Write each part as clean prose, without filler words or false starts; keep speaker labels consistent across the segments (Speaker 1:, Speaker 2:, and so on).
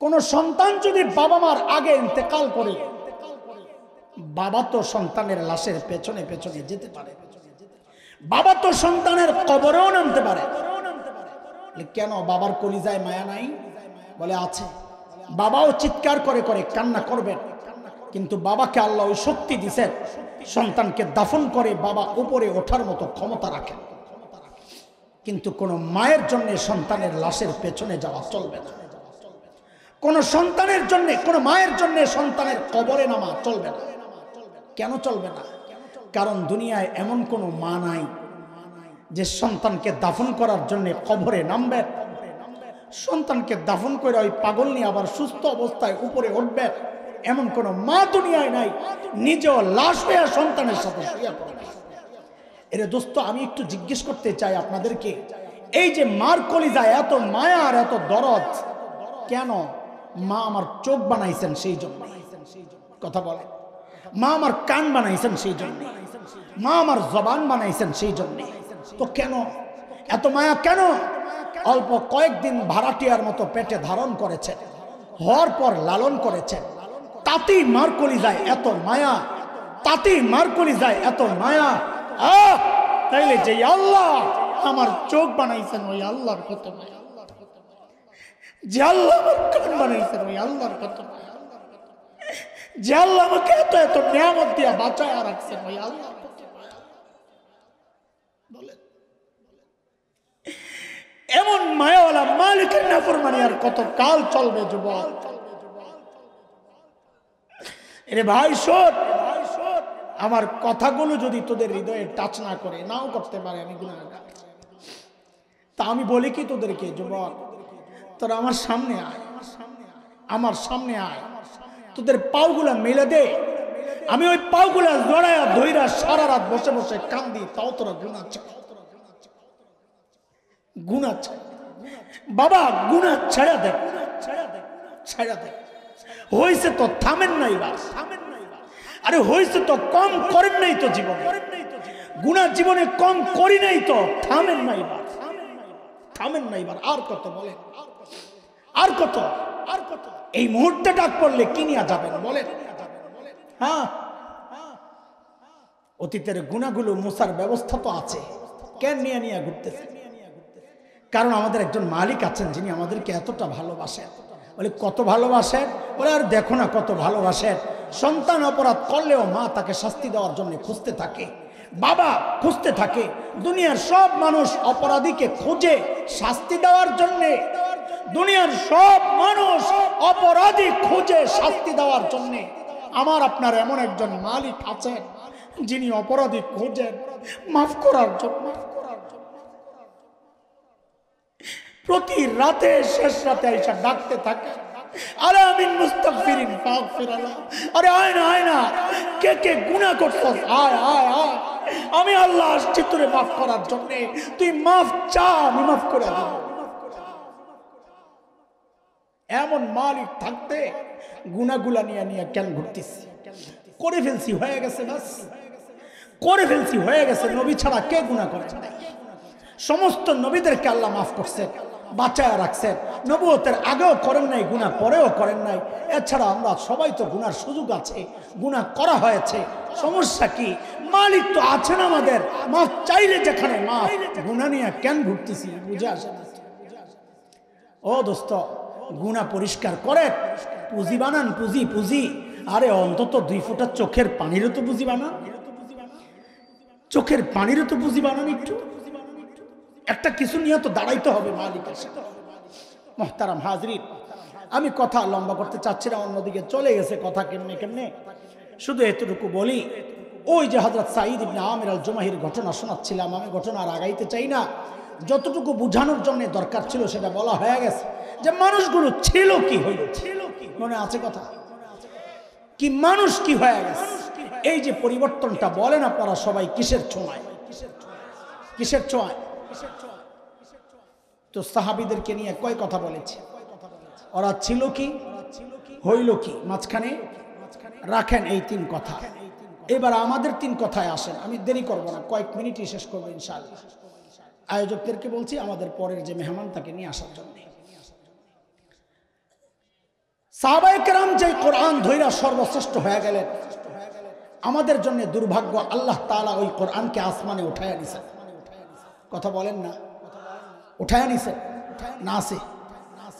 Speaker 1: কোন সন্তান যদি বাবা মার আগে ইন্তেকাল করে, বাবা তো সন্তানের লাশের পেছনে পেছনে যেতে পারে, বাবা তো সন্তানের কবরেও নামতে পারে। কেন বাবার কলিজায় মায়া নাই? বলে আছে। বাবাও চিৎকার করে করে কান্না করবেন, কিন্তু বাবাকে আল্লাহ ওই শক্তি দিয়েছেন, সন্তানকে দাফন করে বাবা উপরে ওঠার মতো ক্ষমতা রাখেন। কিন্তু কোন মায়ের জন্য সন্তানের লাশের পেছনে যাওয়া চলবে না। কোন সন্তানের জন্য, কোন মায়ের জন্য সন্তানের কবরে নামা চলবে না। কেন চলবে না? কারণ দুনিয়ায় এমন কোন মা নাই যে সন্তানকে দাফন করার জন্য কবরে নামবে, সন্তানকে দাফন করে ওই পাগল নিয়ে আবার সুস্থ অবস্থায় উপরে উঠবে, এমন কোন মা দুনিয়ায় নাই। নিজেও লাশ হয়ে সন্তানের সাথে শুয়ে পড়বে। এর দোস্ত, আমি একটু জিজ্ঞেস করতে চাই আপনাদেরকে, এই যে মার কলিজায় এত মায়া আর এত দরদ, কেন? মা আমার চোখ বানাইছেন সেই জন্য। কথা বলে, মা আমার কান বানাইছেন সেই জন্য, মা আমার জবান বানাইছেন সেই জন্য। তো কেন এত মায়া? কেন? অল্প কয়েকদিন ভাড়াটিয়ার মতো পেটে ধারণ করেছেন, হওয়ার পর লালন করেছেন, তাতেই মার কলিজায় এত মায়া, তাতেই মার কলিজায় এত মায়া। তাইলে যে আল্লাহ আমার চোখ বানাইছেন ওই আল্লাহর কত মায়া, যে আল্লাহ আমার কান বানাইছেন ওই আল্লাহর কত মায়া, যে আল্লাহ আমাকে এত এত নিয়ামত দিয়া বাঁচায় রাখছেন ওই আল্লাহ কত মায়া। বলেন, এমন মায়াওয়ালা মালিকের নাফরমানি আর কত কাল চলবে যুবক? এরে ভাই শোন, আমার কথাগুলো যদি তোদের হৃদয়ে টাচ না করে, নাও করতে পারে, আমি গুনাহগার, তা আমি বলি কি তোদেরকে, যুবক তোরা আমার সামনে আয়, আমার সামনে আয়, তোদের পাওগুলা মেলে দে, আমি ওই পাওগুলা জড়ায়া ধইরা সারা রাত বসে বসে কান্দি, তাও তোরা গুনাহ চাই, গুনাহ চাই। বাবা গুনাহ ছেড়ে দে, ছেড়ে দে। হইছে তো থামেন নাই বাস, আরে হইছে তো কম করেন নাই তো জীবনে, গুনাহ জীবনে কম করি নাই তো, থামেন নাই বাস, থামেন নাই বার। আর কত বলেন, আর কত, আর কত? এই মুহূর্তে ডাক পড়লে কি নিয়ে যাবেন বলেন? হ্যাঁ, অতীতের গুনাহগুলো মোছার ব্যবস্থা তো আছে, কেন নিয়ে নিয়ে ঘুরতেছে? কারণ আমাদের একজন মালিক আছেন যিনি আমাদেরকে এতটা ভালোবাসেন। বলে কত ভালোবাসেন? বলে আর দেখো না কত ভালোবাসেন। সন্তান অপরাধ করলেও মা তাকে শাস্তি দেওয়ার জন্য খুঁজতে থাকে, বাবা খুঁজতে থাকে, দুনিয়ার সব মানুষ অপরাধীকে খুঁজে শাস্তি দেওয়ার জন্য, দুনিয়ার সব মানুষ অপরাধী খুঁজে শাস্তি দেওয়ার জন্য। আমার আপনার এমন একজন মালিক আছেন যিনি অপরাধী খুঁজেন মাফ করার জন্য। প্রতি রাতে শেষ রাতে এসে ডাকতে থাকে, আরে আমিন মুস্তাগফিরিন ফাগফিরাল্লাহ, আরে আয় না, আয় না, কে কে গুনাহ করছস, আয় আয় আয়, আমি আল্লাহ আসছি তোরে মাফ করার জন্য, তুই মাফ চা, আমি মাফ করে দেব। এমন মালিক থাকতে গুনাহগুলা নিয়ে নিয়ে কেন ঘুরতিস? করে ফেলছি, হয়ে গেছে, বাস করে ফেলছি, হয়ে গেছে। নবী ছাড়া কে গুনাহ করে? সমস্ত নবীদেরকে আল্লাহ মাফ করছেন, বাঁচায় রাখছেন। নবুয়তের আগেও করেন নাই গুনাহ, পরেও করেন নাই। এছাড়া আমরা সবাই তো গুনার সুযোগ আছে, গুনাহ করা হয়েছে, সমস্যা কি? মালিক তো আছেন আমাদের, মাফ চাইলে যেখানে মাফ, গুনাহ নিয়ে কেন ঘুরতেছি? বুঝে আসে না। ও দোস্ত, গুনাহ পরিষ্কার করেন, পুঁজি বানান, পুঁজি পুঁজি। আরে অন্তত 2 ফোঁটা চোখের পানিরও তো পুঁজি বানান, চোখের পানিরও তো পুঁজি বানান। একটু একটা কিছু নিয়ে তো দাঁড়াইতে হবে মালিকের সাথে। মুহতারাম হাজরিন, আমি কথা লম্বা করতে চাচ্ছি না, অন্যদিকে চলে গেছে কথা কেমনে কেমনে। শুধু এতটুকু বলি, ওই যে হযরত সাঈদ ইবনে আমির আল জুমাহির ঘটনা শোনাচ্ছিলাম, আমি ঘটনা আর আগাইতে চাই না। যতটুকু বুঝানোর জন্য দরকার ছিল সেটা বলা হয়ে গেছে, যে মানুষগুলো ছিল কি হইল, মনে আছে কথা কি? মানুষ কি হয়ে গেছে? এই যে পরিবর্তনটা বলেন আপনারা সবাই কিসের ছোঁয়ায়, কিসের ছোঁয়ায়? তো সাহাবীদেরকে নিয়ে কয় কথা বলেছে, ওরা ছিল কি, হইল কি, মাঝখানে রাখেন এই 3 কথা। এবার আমাদের 3 কথায় আসেন, আমি দেরি করব না, কয়েক মিনিটই শেষ করবো ইনশাআল্লাহ। আয়োজকদেরকে বলছি আমাদের পরের যে মেহমান তাকে নিয়ে আসার জন্য। সাহাবায়ে কেরাম যে কোরআন ধইরা সর্বশ্রেষ্ঠ হয়ে গেলেন, আমাদের জন্য দুর্ভাগ্য আল্লাহ তাআলা ওই কোরআনকে আসমানে উঠায়া নিছেন। কথা বলেন না, উঠায়া নিছে না আছে?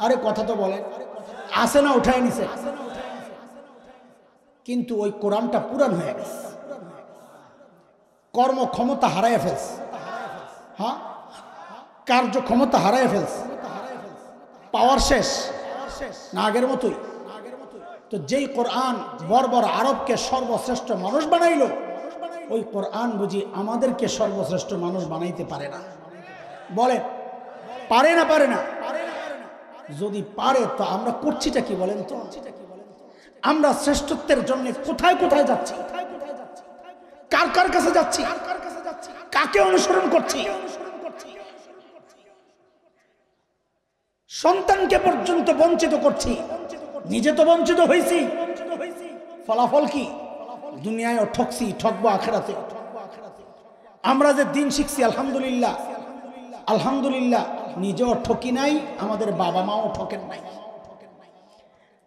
Speaker 1: আরে কথা তো বলেন, আছে না উঠায়া নিছে? কিন্তু ওই কোরআনটা পুরান হয়ে গেছে, কর্ম ক্ষমতা হারায় ফেলছে, হ্যাঁ কার্য ক্ষমতা হারায় ফেলছে, পাওয়ার শেষ না আগের মতোই। তো যেই কোরআন বর্বর আরবকে সর্বশ্রেষ্ঠ মানুষ বানাইলো, ওই কোরআন বুঝি আমাদেরকে সর্বশ্রেষ্ঠ মানুষ বানাইতে পারে না? বলেন পারে না? পারে না? যদি পারে তো আমরা করছিটা কি বলেন তো? আমরা শ্রেষ্ঠত্বের জন্য কোথায় কোথায় যাচ্ছি, কার কার কাছে যাচ্ছি, কাকে অনুসরণ করছি? সন্তানকে পর্যন্ত বঞ্চিত করছি, নিজে তো বঞ্চিত হয়েছি। ফলাফল কি? দুনিয়ায় ঠকছি, ঠকবো আখেরাতে। আমরা যে দিন শিখছি আলহামদুলিল্লাহ, আলহামদুলিল্লাহ, নিজেও ঠকি নাই, আমাদের বাবা মাও ঠকেন নাই,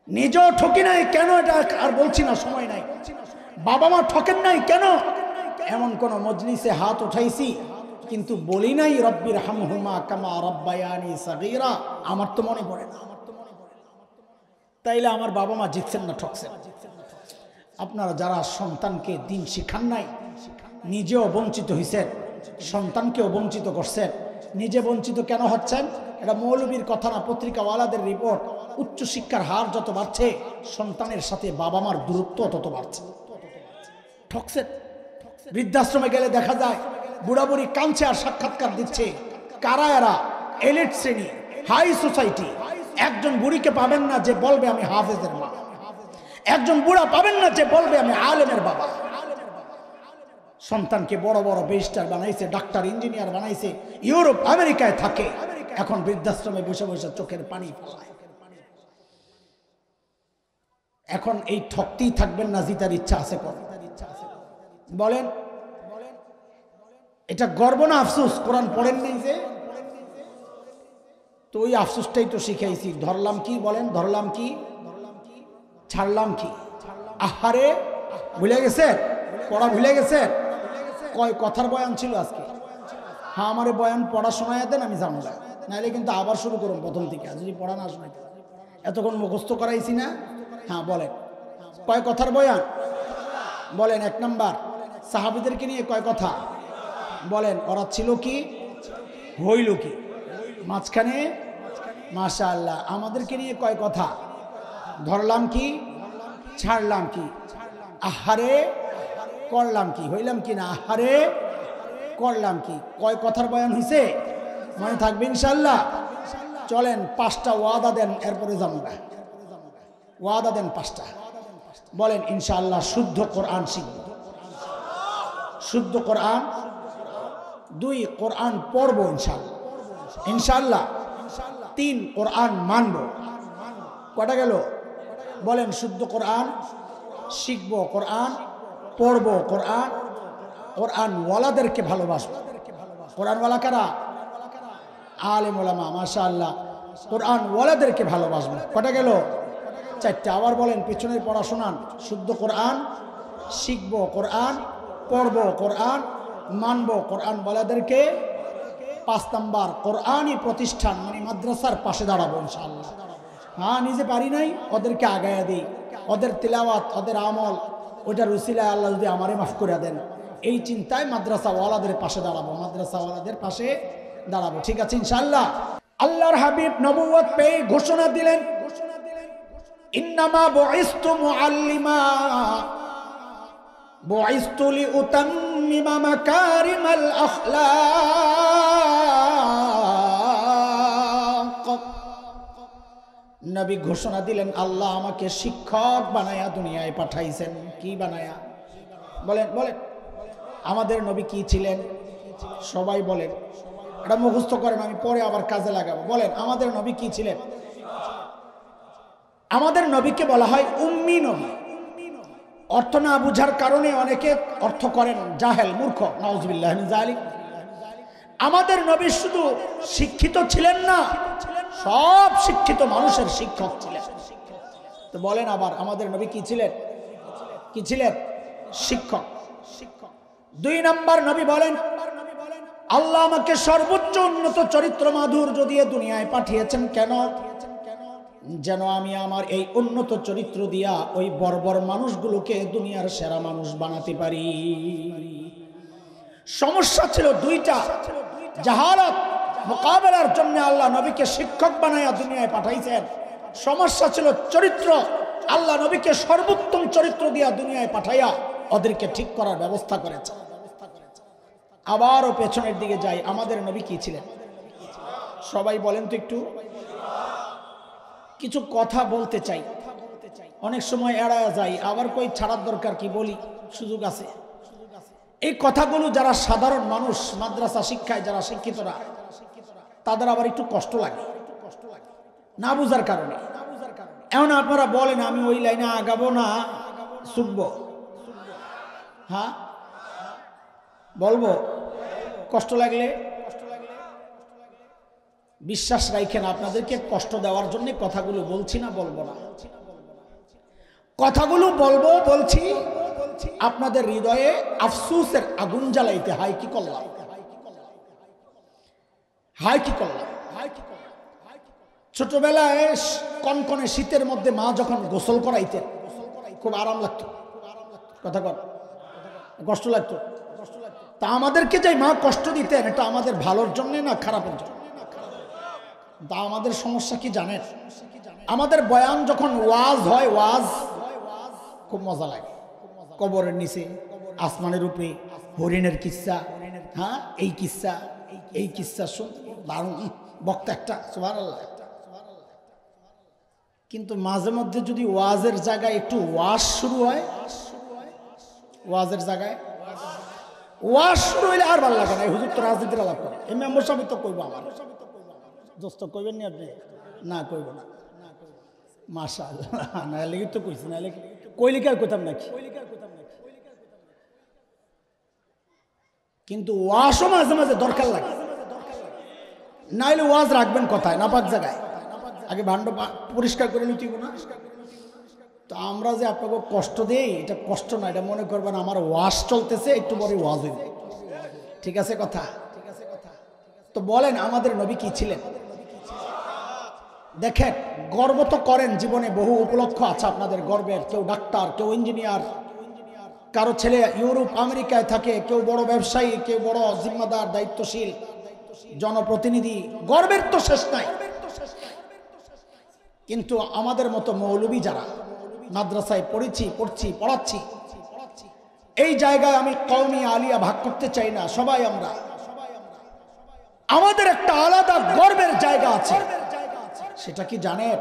Speaker 1: নিজেও ঠকি নাই। কেন এটা আর বলছি না, সময় নাই। বাবা মা ঠকেন নাই কেন? এমন কোন মজলিসে হাত উঠাইছি কিন্তু বলি নাই রব্বির হামহুমা কামা রাব্বায়ানি সাগীরা, আমার তো মনে পড়ে না। তাইলে আমার বাবা মা জিতছেন না, ঠকছেন? আপনারা যারা সন্তানকে দিন শিখান নাই, নিজেও বঞ্চিত হইছেন, সন্তানকেও বঞ্চিত করছেন। নিজে বঞ্চিত কেন হচ্ছেন? এটা মৌলবীর কথা না, পত্রিকাওয়ালাদের রিপোর্ট। উচ্চ শিক্ষার হার যত বাড়ছে, সন্তানের সাথে বাবা মার দূরত্ব তত বাড়ছে। ঠকছেন। বৃদ্ধাশ্রমে গেলে দেখা যায় বুড়া বুড়ি কাঁদছে আর সাক্ষাৎকার দিচ্ছে। কারা এরা? এলিট শ্রেণী, হাই সোসাইটি। একজন বুড়িকে পাবেন না যে বলবে আমি হাফেজের মা, একজন বুড়া পাবেন না যে বলবে আমি আলেমের বাবা। সন্তানকে বড় বড় ব্যারিস্টার বানাইছে, ডাক্তার, ইঞ্জিনিয়ার বানাইছে, ইউরোপ আমেরিকায় থাকে, এখন বৃদ্ধাশ্রমে বসে বসে চোখের পানি ফেলায়। এখন এই ঠকতেই থাকবেন না? জিতার ইচ্ছা আছে? বলেন, এটা গর্ব না আফসোস? কোরআন পড়েন নাই যে, তো ওই আফসোসটাই তো শিখাইছি। ধরলাম কি? বলেন, ধরলাম কি, ছাড়লাম কি? আহারে ভুলে গেছে, পড়া ভুলে গেছে। কয় কথার বয়ান ছিল আজকে? হ্যাঁ, আমারে বয়ান পড়া শোনায় দেন, আমি জানব, নাহলে কিন্তু আবার শুরু করুন প্রথম থেকে, যদি পড়া না শোনাইতে। এতক্ষণ মুখস্থ করাইছি না? হ্যাঁ বলেন, কয় কথার বয়ান? বলেন। এক নাম্বার, সাহাবীদেরকে নিয়ে কয় কথা? বলেন। ওরা ছিল কি, হইল কি? মাঝখানে মাশাআল্লাহ। আমাদেরকে নিয়ে কয় কথা? ধরলাম কি, ছাড়লাম কি, আহারে করলাম কি, হইলাম কি না, আহারে করলাম কি। কয় কথার বয়ান হয়েছে? মনে থাকবে ইনশাআল্লাহ? চলেন 5টা ওয়াদা দেন, এরপরে যাবো। ওয়াদা দেন 5টা। বলেন ইনশাআল্লাহ শুদ্ধ কোরআন শিখব, শুদ্ধ কোরআন। 2, কোরআন পড়বো ইনশাআল্লাহ, ইনশাআল্লাহ। 3, কোরআন মানব। কটা গেল? বলেন শুদ্ধ কোরআন শিখব, কোরআন পড়ব, কোরআন, কোরআন ওয়ালাদেরকে ভালোবাসবো। কোরআন ওয়ালা কারা? আলেম ওলামা, মাশাআল্লাহ। কোরআন ওয়ালাদেরকে ভালোবাসবো। কটা গেল? 4টা। আবার বলেন, পিছনের পড়া শোনান। শুদ্ধ কোরআন শিখব, কোরআন পড়ব, কোরআন মানব, কোরআন ওয়ালাদেরকে। 5 নাম্বার, কোরআনই প্রতিষ্ঠান মানে মাদ্রাসার পাশে দাঁড়াবো ইনশাআল্লাহ। হ্যাঁ, নিজে পারি নাই, ওদেরকে আগায়া দিই। ওদের তিলাওয়াত, ওদের আমল, ওইটার উসিলায় আল্লাহ যদি আমারে মাফ করে দেন, এই চিন্তায় মাদ্রাসা ওয়ালাদের পাশে দাঁড়াবো, মাদ্রাসা ওয়ালাদের পাশে দাঁড়াবো। ঠিক আছে ইনশাআল্লাহ। আল্লাহর হাবিব নবুয়ত পেয়ে ঘোষণা দিলেন, ইন্নামা বুইসতু মুআল্লিমা বুইসতু লিউতাম্মিমা মাকারিমাল আখলাক। নবী ঘোষণা দিলেন, আল্লাহ আমাকে শিক্ষক বানায়া দুনিয়ায় পাঠাইছেন। কি বানায়া? বলেন, বলেন। আমাদের নবী কি ছিলেন? সবাই বলেন, এটা মুখস্থ করেন, আমি পরে আবার কাজে লাগাবো। বলেন, আমাদের নবী কি ছিলেন? আমাদের নবীকে বলা হয় উম্মি নবী। অর্থ না বুঝার কারণে অনেকে অর্থ করেন জাহেল, মূর্খ, নাউজুবিল্লাহ মিন যালিক। আমাদের নবী শুধু শিক্ষিত ছিলেন না, সব শিক্ষিত মানুষের শিক্ষক ছিলেন। তো বলেন আবার আমাদের নবী কি ছিলেন? কি ছিলেন? শিক্ষক। 2 নম্বর নবী বলেন, আল্লাহ আমাকে সর্বোচ্চ উন্নত চরিত্র মাধুর্য দিয়ে দুনিয়ায় পাঠিয়েছেন কেন? যেন আমি আমার এই উন্নত চরিত্র দিয়া ওই বর্বর মানুষগুলোকে দুনিয়ার সেরা মানুষ বানাতে পারি। সমস্যা ছিল 2টা। জাহালাত মোকাবেলার জন্য আল্লাহ নবীকে শিক্ষক বানাইয়া দুনিয়ায় পাঠাইছেন। সমস্যা ছিল চরিত্র, আল্লাহ নবীকে সর্বোত্তম চরিত্র দিয়া দুনিয়ায় পাঠাইয়া ওদেরকে ঠিক করার ব্যবস্থা করেছে। আবারও পেছনের দিকে যাই, আমাদের নবী কি ছিলেন? সবাই বলেন তো একটু। কিছু কথা বলতে চাই, অনেক সময় এড়ায় যাই, আবার কই ছাড়ার দরকার কি, বলি, সুযোগ আছে। এই কথাগুলো যারা সাধারণ মানুষ, মাদ্রাসা শিক্ষায় যারা শিক্ষিতরা, তাদের আবার একটু কষ্ট লাগে না বুঝার কারণে। এমন আপনারা বলেন আমি ওই লাইনে আগাবো না, ছুটবো, হ্যাঁ বলবো, কষ্ট লাগলে বিশ্বাস রাখেন আপনাদেরকে কষ্ট দেওয়ার জন্য কথাগুলো বলছি না, বলবো না। কথাগুলো বলবো, বলছি আপনাদের হৃদয়ে আফসোসের আগুন জ্বালাইতে। হায় কি করলাম, হায় কি করলাম। ছোটবেলায় কনকনে শীতের মধ্যে মা যখন গোসল করাইতেন খুব আরাম লাগতো, কথা কর, কষ্ট লাগতো। তা আমাদেরকে যে মা কষ্ট দিতেন এটা আমাদের ভালোর জন্য না খারাপের জন্য? তা আমাদের সমস্যা কি জানেন? আমাদের বয়ান যখন ওয়াজ হয়, ওয়াজ খুব মজা লাগে। কবরের নিচে, আসমানের উপরে, হরিণের কিস্সা, হ্যাঁ এই কিস্সা, এই কিস্সা শুন, দারুণ বক্তা একটা, সুবহানাল্লাহ। কিন্তু মাঝে মধ্যে যদি ওয়াজের জায়গায় একটু ওয়াজ শুরু হয়, ওয়াজের জায়গায় ওয়াজ শুরু হইলে আর ভালো লাগে না। এই হুজুর তো রাজনীতির আলাপ করে, এই মেম্বার সাহেব তো কইবো, আমার দোস্ত কইবেন নি আপনি? না কইব না, মাশাআল্লাহ, না লেগে তো কইছি, না লেগে কইলে কি আর কইতাম নাকি? কিন্তু ওয়াজও মাঝে মাঝে দরকার লাগে, নাইলে ওয়াজ রাখবেন কোথায়? নাপাক জায়গায়। আগে ভাণ্ড পরিষ্কার করে নিতে না। তো আমরা যে আপনাকে কষ্ট দেই, এটা কষ্ট না, এটা মনে করবেন আমার ওয়াজ চলতেছে, একটু পরে ওয়াজ হইবে। ঠিক আছে কথা? তো বলেন আমাদের নবী কি ছিলেন? দেখেন, গর্ব তো করেন, জীবনে বহু উপলক্ষ আছে আপনাদের গর্বের। কেউ ডাক্তার, কেউ ইঞ্জিনিয়ার, কারো ছেলে ইউরোপ আমেরিকায় থাকে, কেউ বড় ব্যবসায়ী, কেউ বড় জিম্মাদার দায়িত্বশীল জনপ্রতিনিধি। গর্বের তো শেষ নাই। কিন্তু আমাদের মতো মৌলবী যারা মাদ্রাসায় পড়াচ্ছি, এই জায়গায় আমি কওমি আলিয়া ভাগ করতে চাই না। সবাই আমরা, আমাদের একটা আলাদা গর্বের জায়গা আছে। সেটা কি জানেন?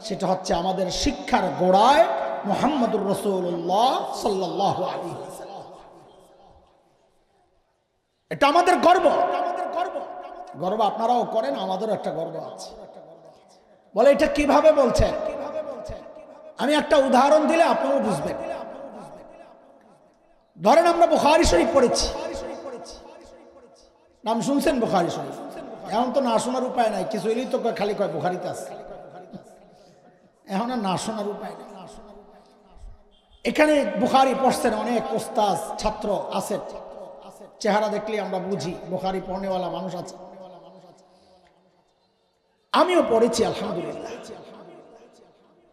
Speaker 1: সেটা হচ্ছে আমাদের শিক্ষার গোড়ায় মুহাম্মদুর রাসূলুল্লাহ সাল্লাল্লাহু আলাইহি ওয়াসাল্লাম। এটা আমাদের গর্ব। গর্ব আপনারাও করেন, আমাদেরও একটা গর্ব আছে। বলে এটা কিভাবে বলছেন? আমি একটা উদাহরণ দিলে আপনারাও বুঝবেন। ধরেন আমরা বুখারী শরীফ পড়েছি, নাম শুনছেন বুখারী শরীফ? এখন তো না শোনার উপায় নাই, কিছু হইলেই তো খালি কয় বুখারীতে আছে। এখন আর না শোনার উপায় নাই। এখানে বুখারী পড়ছেন অনেক ওস্তাদ ছাত্র আছে, চেহারা দেখলে আমরা বুঝি বুখারী পড়নেওয়ালা মানুষ আছে। আমিও পড়েছি আলহামদুলিল্লাহ।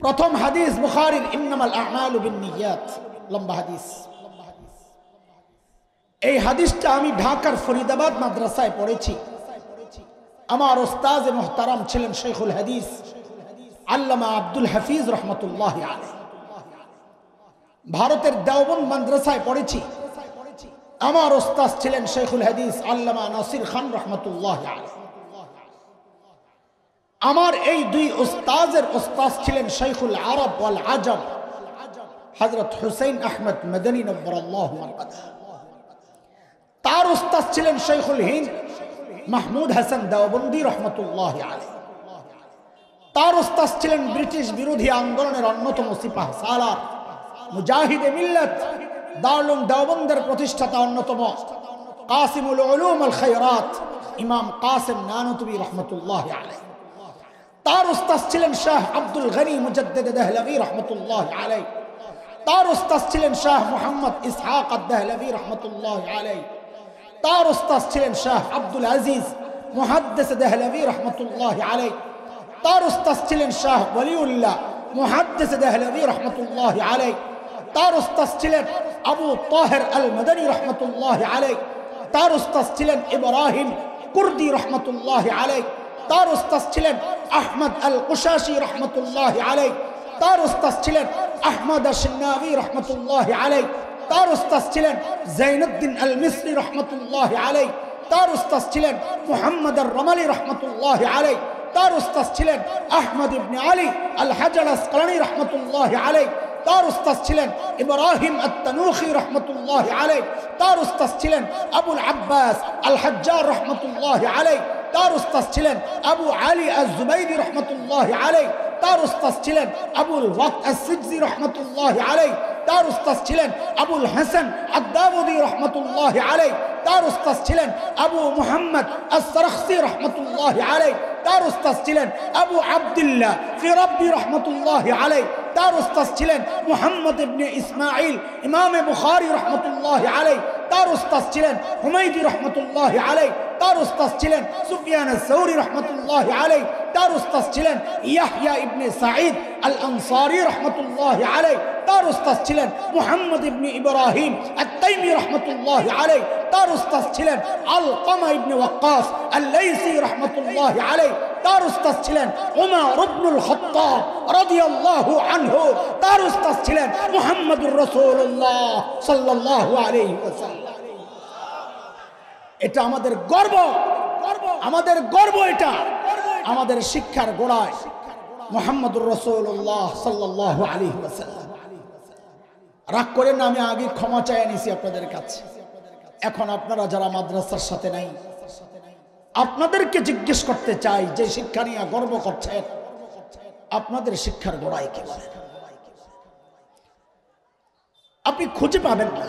Speaker 1: প্রথম হাদিস বুখারীর ইন্নামাল আ'মালু বিন্নিয়াত, লম্বা হাদিস। এই হাদিসটা আমি ঢাকার ফরিদাবাদ মাদ্রাসায় পড়েছি। আমার ওস্তাদ মুহতারাম ছিলেন শেখুল হাদিস আল্লামা আব্দুল হাফিজ রহমতুল্লাহ আলাইহি। ভারতের দেওবন্দ মাদ্রাসায় পড়েছি। আমার ওস্তাদ ছিলেন শেখুল হাদিস আল্লামা নাসির খান রহমতুল্লাহ আলাইহি। আমার এই দুই ওস্তাদের ওস্তাদ ছিলেন শেখুল আরব ওয়াল আজম হযরত হুসাইন আহমদ মদনী নব্বরাল্লাহু মারকাদাহ। তার ওস্তাদ ছিলেন শেখুল হিন্দ মাহমুদ হাসান দেওবন্দি রহমতুল্লাহ আলাইহি। তার ওস্তাদ ছিলেন ব্রিটিশ বিরোধী আন্দোলনের অন্যতম সিপাহ সালার মুজাহিদে মিল্লাত দারুল দেওবন্দের প্রতিষ্ঠাতা অন্যতম কাসিমুল উলুম আল খায়রাত ইমাম কাসিম নানুতুবি রহমতুল্লাহ আলাইহি। তার উস্তাদ ছিলেন শাহ আব্দুল গনি মুজাদ্দিদ দেহলভী রহমতুল্লাহ আলাইহি। তার উস্তাদ ছিলেন শাহ মুহাম্মদ ইসহাক আদ-দেহলভী রহমতুল্লাহ আলাইহি। তার উস্তাদ ছিলেন শাহ আব্দুল আজিজ মুহাদ্দিস দেহলভী রহমতুল্লাহ আলাইহি। তার উস্তাদ ছিলেন শাহ ওয়ালিউল্লাহ মুহাদ্দিস দেহলভী রহমতুল্লাহ আলাইহি। তার উস্তাদ ছিলেন আবু তাহের আল মদনী রহমতুল্লাহ আলাইহি। তার উস্তাদ ছিলেন ইব্রাহিম কুর্দি রহমতুল্লাহ আলাইহি। তার উস্তাদ ছিলেন আহমদ আল কুশাশি রহমতুল্লাহ আলাইহি। তার উস্তাদ ছিলেন আহমদ আশ-শিন্নাবি রহমতুল্লাহ আলাইহি। তার উস্তাদ ছিলেন জাইনুদ্দিন আল মিসরি রহমতুল্লাহ আলাইহি। তার উস্তাদ ছিলেন মুহাম্মদ আর-রমালি রহমতুল্লাহ আলাইহি। তার উস্তাদ ছিলেন আহমদ ইবনে আলী আল হাজার আসকালানি রহমতুল্লাহ আলাইহি। তার উস্তাদ ছিলেন ইব্রাহিম আত-তানুখি রহমতুল্লাহ আলাইহি। তার উস্তাদ ছিলেন আবুল আব্বাস আল হাজ্জার রহমতুল্লাহ আলাইহি। তার উস্তাদ ছিলেন আবু আলী আজ-জুবাইরি রহমতুল্লাহ আলাইহি। তার উস্তাদ ছিলেন আবুল ওয়াক্ত আস-সিজজি রহমতুল্লাহ আলাইহি। তার উস্তাদ ছিলেন আবুল হাসান আদ-দাউদি রহমতুল্লাহ আলাইহি। তার উস্তাদ ছিলেন আবু মুহাম্মদ আস-সারখসি রহমতুল্লাহ আলাইহি। তার উস্তাদ ছিলেন আবু আব্দুল্লাহ ফিরাব্বি রহমতুল্লাহ আলাইহি। তার উস্তাদ ছিলেন মুহাম্মদ ইবনে ইসমাঈল ইমামে বুখারী রহমতুল্লাহ আলাইহি। তার উস্তাদ ছিলেন হুমায়দি রহমতুল্লাহ আলাইহি। তার উস্তাদ ছিলেন সুফিয়ান আস-সাউরি রহমতুল্লাহ আলাইহি। তার উস্তাদ ছিলেন ইয়াহইয়া ইবনে সাঈদ আল আনসারী রহমতুল্লাহ আলাইহি। তার উস্তাদ ছিলেন মুহাম্মদ ইবনে ইব্রাহিম আত-তাইমি রহমতুল্লাহ আলাইহি। তার উস্তাদ ছিলেন আলকামা ইবনে ওয়াক্কাস আল-লাইসি রহমতুল্লাহ আলাইহি। তার উস্তাদ ছিলেন উমর ইবনুল খাত্তাব রাদিয়াল্লাহু আনহু। তার উস্তাদ ছিলেন মুহাম্মদুর রাসূলুল্লাহ সাল্লাল্লাহু আলাইহি ওয়াসাল্লাম। এটা আমাদের গর্ব, আমাদের গর্ব। এটা আমাদের শিক্ষার গোড়ায় মুহাম্মদুর রাসূলুল্লাহ সাল্লাল্লাহু আলাইহি ওয়াসাল্লাম। রাগ করেন না, আমি আগে ক্ষমা চাইয়া নিছি আপনাদের কাছে। এখন আপনারা যারা মাদ্রাসার সাথে নাই, আপনাদেরকে জিজ্ঞেস করতে চাই, যে শিক্ষা নিয়ে গর্ব করছেন, আপনাদের শিক্ষার গোড়ায় কি বলে? আপনি খুঁজে পাবেন না,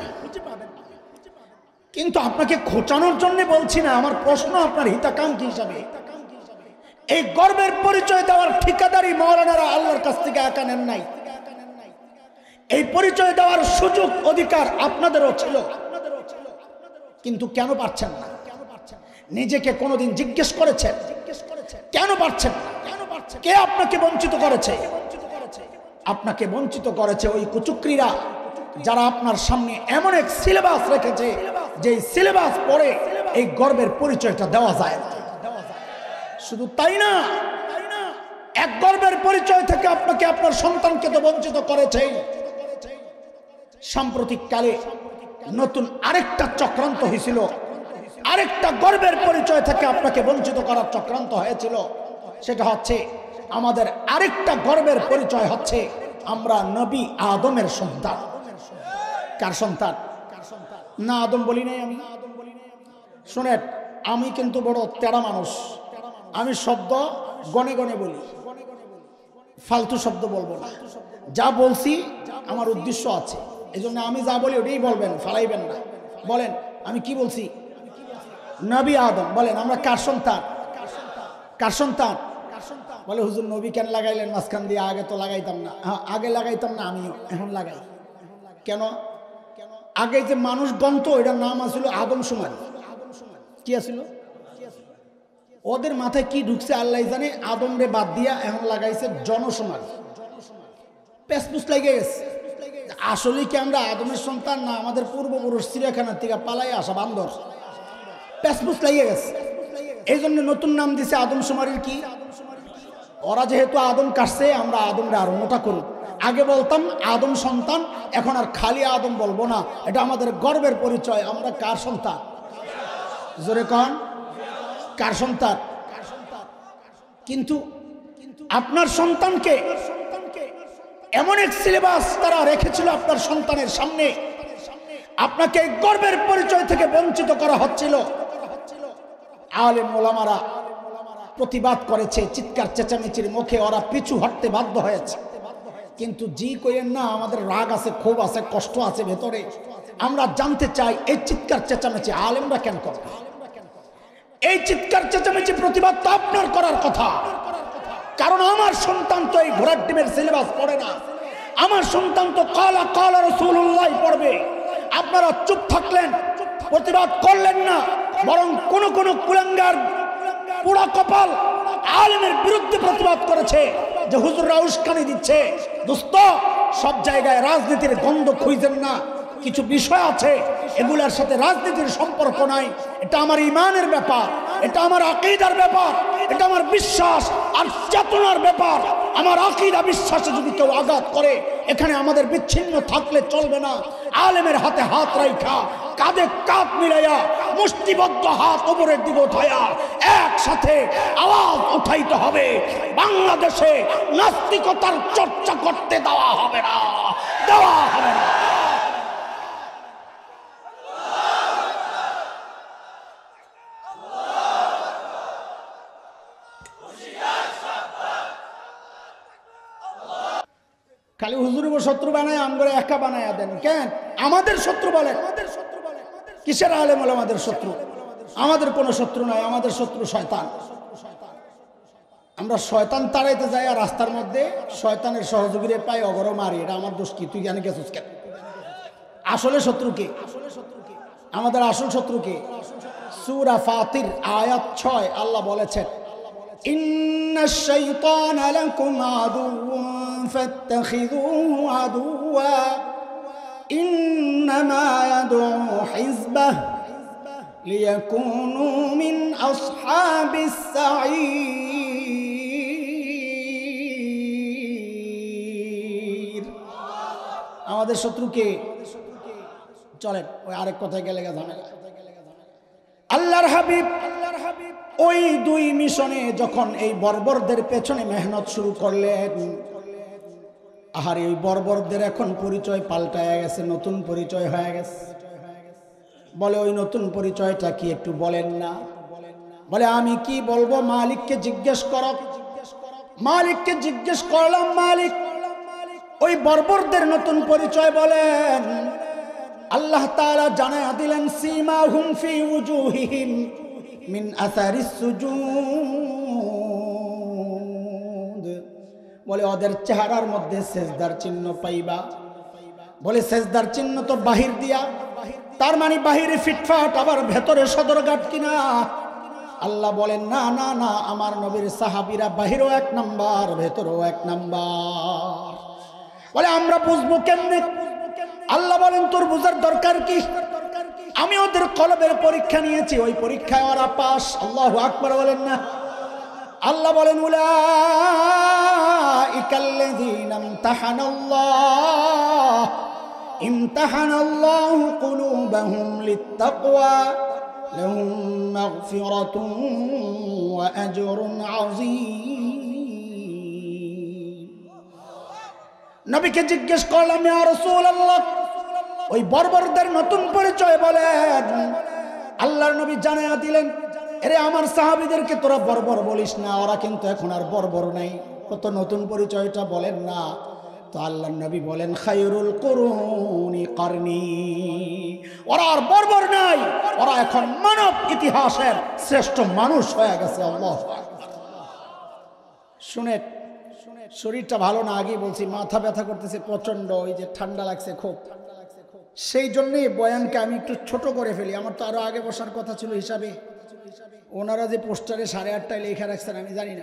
Speaker 1: কিন্তু আপনাকে খোঁচানোর জন্য বলছি না। আমার প্রশ্ন আপনার হিতাকাঙ্ক্ষী হিসাবে, এই গর্বের পরিচয় দেওয়ার ঠিকাদারি মাওলানারা আল্লাহর কাছ থেকে একা নেন নাই। এই পরিচয় দেওয়ার সুযোগ অধিকার আপনাদেরও ছিল, কিন্তু কেন পারছেন না? নিজেকে কোনোদিন জিজ্ঞেস করেছেন কেন পারছেন না? কে আপনাকে বঞ্চিত করেছে? আপনাকে বঞ্চিত করেছে ওই কুচুকরিরা, যারা আপনার সামনে এমন এক সিলেবাস রেখেছে, যে সিলেবাস পড়ে এই গর্বের পরিচয়টা দেওয়া যায় না। শুধু তাই না, এক গর্বের পরিচয় থেকে আপনাকে আপনার সন্তানকে তো বঞ্চিত করেছে। সাম্প্রতিক কালে নতুন আরেকটা চক্রান্ত হয়েছিল, আরেকটা গর্বের পরিচয় থেকে আপনাকে বঞ্চিত করার চক্রান্ত হয়েছিল। সেটা হচ্ছে আমাদের আরেকটা গর্বের পরিচয় হচ্ছে আমরা নবী আদমের সন্তান। কার সন্তান? না আদম বলি নাই আমি। শুনেন, আমি কিন্তু বড় তেড়া মানুষ, আমি শব্দ গনে গনে বলি, ফালতু শব্দ বলবো না। যা বলছি আমার উদ্দেশ্য আছে, এই জন্য আমি যা বলি ওটাই বলবেন, ফালাইবেন না। বলেন আমি কি বলছি? নবী আদম। বলেন আমরা কার সন্তান? কার সন্তান? বলে হুজুর নবী কেন লাগাইলেন মাঝখান দিয়ে? আগে তো লাগাইতাম না। আগে লাগাইতাম না, আমিও এখন লাগাই। কেন? আগে যে মানুষ গন্ত, এটার নাম আসছিল আদমশুমারি। কি আসছিল? ওদের মাথায় কি ঢুকছে আল্লাহ জানে, আদম রে বাদ দিয়া এখন লাগাইছে জনশুমারি। পেসপুস লেগে গেছে। আসলে কি আমরা আদমের সন্তান, না আমাদের পূর্বপুরুষ চিড়িয়াখানার থেকে পালাই আসা বান্দর? পেসপুস লেগে গেছে, এই জন্য নতুন নাম দিছে আদমশুমারির। কি ওরা যেহেতু আদম কাটছে, আমরা আদমরে আরো মোটা করব। আগে বলতাম আদম সন্তান, এখন আর খালি আদম বলবো না। এটা আমাদের গর্বের পরিচয়। আমরা কার সন্তান? জোরে কন, কার সন্তান? কিন্তু আপনার সন্তানকে এমন এক সিলেবাস তারা রেখেছিল আপনার সন্তানের সামনে, আপনাকে গর্বের পরিচয় থেকে বঞ্চিত করা হচ্ছিল। আলেম ওলামারা প্রতিবাদ করেছে, চিৎকার চেঁচামেচির মুখে ওরা পিছু হটতে বাধ্য হয়েছে। কিন্তু জি কইেন না, আমাদের রাগ আছে, ক্ষোভ আছে, কষ্ট আছে ভেতরে। আমরা জানতে চাই এই চিৎকার চেঁচামেচি আলেমরা কেন করে? এই চিৎকার চেঁচামেচি প্রতিবাদ তো আপনার করার কথা। কারণ আমার সন্তান তো এই ঘোড়ার ডিমের সিলেবাস পড়ে না, আমার সন্তান তো কালা কালা রাসূলুল্লাহ পড়বে। আপনারা চুপ থাকলেন, প্রতিবাদ করলেন না, বরং কোন কোন কুলাঙ্গার পোড়া কপাল আলেমের বিরুদ্ধে প্রতিবাদ করেছে যে হুজুররা উস্কানি দিচ্ছে। দোস্ত, সব জায়গায় রাজনীতির গন্ধ খুঁজেন না, কিছু বিষয় আছে এগুলোর সাথে রাজনীতির সম্পর্ক নাই। এটা আমার ইমানের ব্যাপার, এটা আমার আকীদার ব্যাপার, এটা আমার বিশ্বাস আর চেতনার ব্যাপার। আমার আকীদা বিশ্বাসে যদি কেউ আঘাত করে, এখানে আমাদের বিচ্ছিন্ন থাকলে চলবে না। আলেমের হাতে হাত রাইখা, কাঁধে কাঁধ মিলাইয়া, মুষ্টিবদ্ধ হাত উপরের দিকে উঠাইয়া একসাথে আওয়াজ উঠাইতে হবে, বাংলাদেশে নাস্তিকতার চর্চা করতে দেওয়া হবে না, দেওয়া হবে না। খালি হুজুরকে শত্রু বানায়, আমগরে একা বানায়া দেন কেন? আমাদের শত্রু বলে, কিসের আলেম হলো আমাদের শত্রু? আমাদের কোনো শত্রু নাই, আমাদের শত্রু শয়তান। আমরা শয়তান তাড়াইতে যাই আর রাস্তার মধ্যে শয়তানের সহযোগীরে পাই, অগর মারি। এটা আমার দোষ কি? তুই জানি গেছিস কেন? আসলে শত্রু কে? আমাদের আসল শত্রু কে? সূরা ফাতির আয়াত 6 আল্লাহ বলেছেন, ইন্নাশ শাইতানা লাকুম আদুউন ফাত্তাখিযুহু আদুওয়া ইন্নামা ইয়াদউ হিজবাহ লিয়াকুনু মিন আসহাবিস সাঈর। আমাদের শত্রু কে? চলেন ওই আরেক কথায় গেলে ঝামেলা। আল্লাহর হাবিব ওই 2 মিশনে যখন এই বর্বরদের পেছনে মেহনত শুরু করলেন, আর এই বর্বরদের এখন পরিচয় পাল্টায় গেছে, নতুন পরিচয় হয়ে গেছে। বলে ওই নতুন পরিচয়টা কি একটু বলেন না? বলে আমি কি বলবো? মালিককে জিজ্ঞেস করো। মালিককে জিজ্ঞেস করলাম, মালিক ওই বর্বরদের নতুন পরিচয় বলেন। আল্লাহ তাআলা জানায়া দিলেন, সীমাহুম ফি উজুহিহিম মিন আসারিস সুজুদ। বলে ওদের চেহারার মধ্যে সেজদার চিহ্ন পাইবা। বলে সেজদার চিহ্ন তো বাহির দিয়া, তার মানে বাহিরে ফিটফাট আবার ভেতরে সদরঘাট কিনা? আল্লাহ বলেন না না না, আমার নবীর সাহাবীরা বাহিরও 1 নাম্বার, ভেতরেও 1 নাম্বার। বলে আমরা বুঝবো কেমনে? আল্লাহ বলেন তোর বুঝার দরকার কি? আমি ওদের কলবের পরীক্ষা নিয়েছি, ওই পরীক্ষায় ওরা পাস। আল্লাহু আকবার বলেন না? আল্লাহ বলেন উলাইকাল্লাযীনা ইমতাহানাল্লাহু কুলুবাহুম লিত্তাকওয়া লাহুম মাগফিরাতুন ওয়া আজরুন আযীম। নবীকে জিজ্ঞেস করলাম, ইয়া রাসূলুল্লাহ ওই বর্বরদের নতুন পরিচয় বলেন। আল্লাহর নবী জানায়া দিলেন, এরে আমার সাহাবীদেরকে তোরা বর্বর বলিস না, ওরা কিন্তু এখন আর বর্বর নাই, কত নতুন পরিচয়টা বলেন না। তো আল্লাহর নবী বলেন, খায়রুল কুরুনি করনি। ওরা আর বর্বর নাই, ওরা এখন মানব ইতিহাসের শ্রেষ্ঠ মানুষ হয়ে গেছে। আল্লাহ শুনে শরীরটা ভালো না, আগেই বলছি, মাথা ব্যথা করতেছে প্রচন্ড, ওই যে ঠান্ডা লাগছে খুব, সেই জন্যই বয়ানকে আমি একটু ছোট করে ফেলি। আমার তো আরো আগে বসার কথা ছিল হিসাবে। ওনারা যে পোস্টারে 8:30টায় লেখা রাখছেন আমি জানি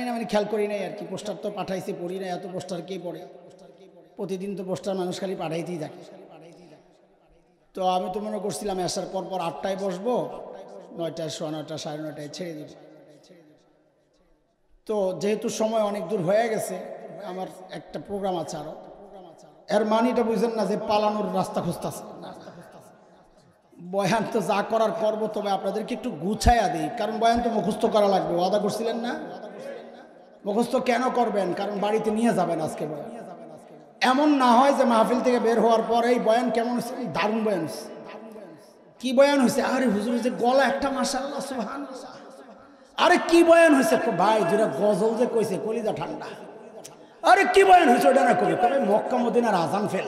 Speaker 1: না মানে খেয়াল করি নাই আর কি। পোস্টার তো পাঠাইছি, পড়ি না, এত পোস্টার কে পড়ে? প্রতিদিন তো পোস্টার মানুষ খালি পাঠাইতেই থাকে। তো আমি তো মনে করছিলাম আসার পর 8টায় বসবো, 9টা, 9:30, 9:30 ছেড়ে দিব। তো যেহেতু সময় অনেক দূর হয়ে গেছে, আমার একটা প্রোগ্রাম আছে আরো, এর মানিটা বুঝেন না যে পালানোর রাস্তা খুঁজতেছে। বয়ান তো যা করার করবো, তবে আপনাদেরকে একটু গুছাইয়া দিই, কারণ বয়ান তো মুখস্থ করা লাগবে। ওয়াদা করছিলেন না? মুখস্থ কেন করবেন? কারণ বাড়িতে নিয়ে যাবেন আজকে বয়ান। এমন না হয় যে মাহফিল থেকে বের হওয়ার পর এই বয়ান কেমন হয়েছে, দারুণ বয়ান হয়েছে, কি বয়ান হয়েছে, আরে হুজুর যে গলা একটা মাশাআল্লাহ সুবহানাল্লাহ, আরে কি বয়ান হয়েছে ভাই, 2টা গজল যে কইছে কলিজা ঠান্ডা। আরে কি বয়ান হয়েছে ওটা না কবি, তবে মক্কা মদিনার আজান ফেল,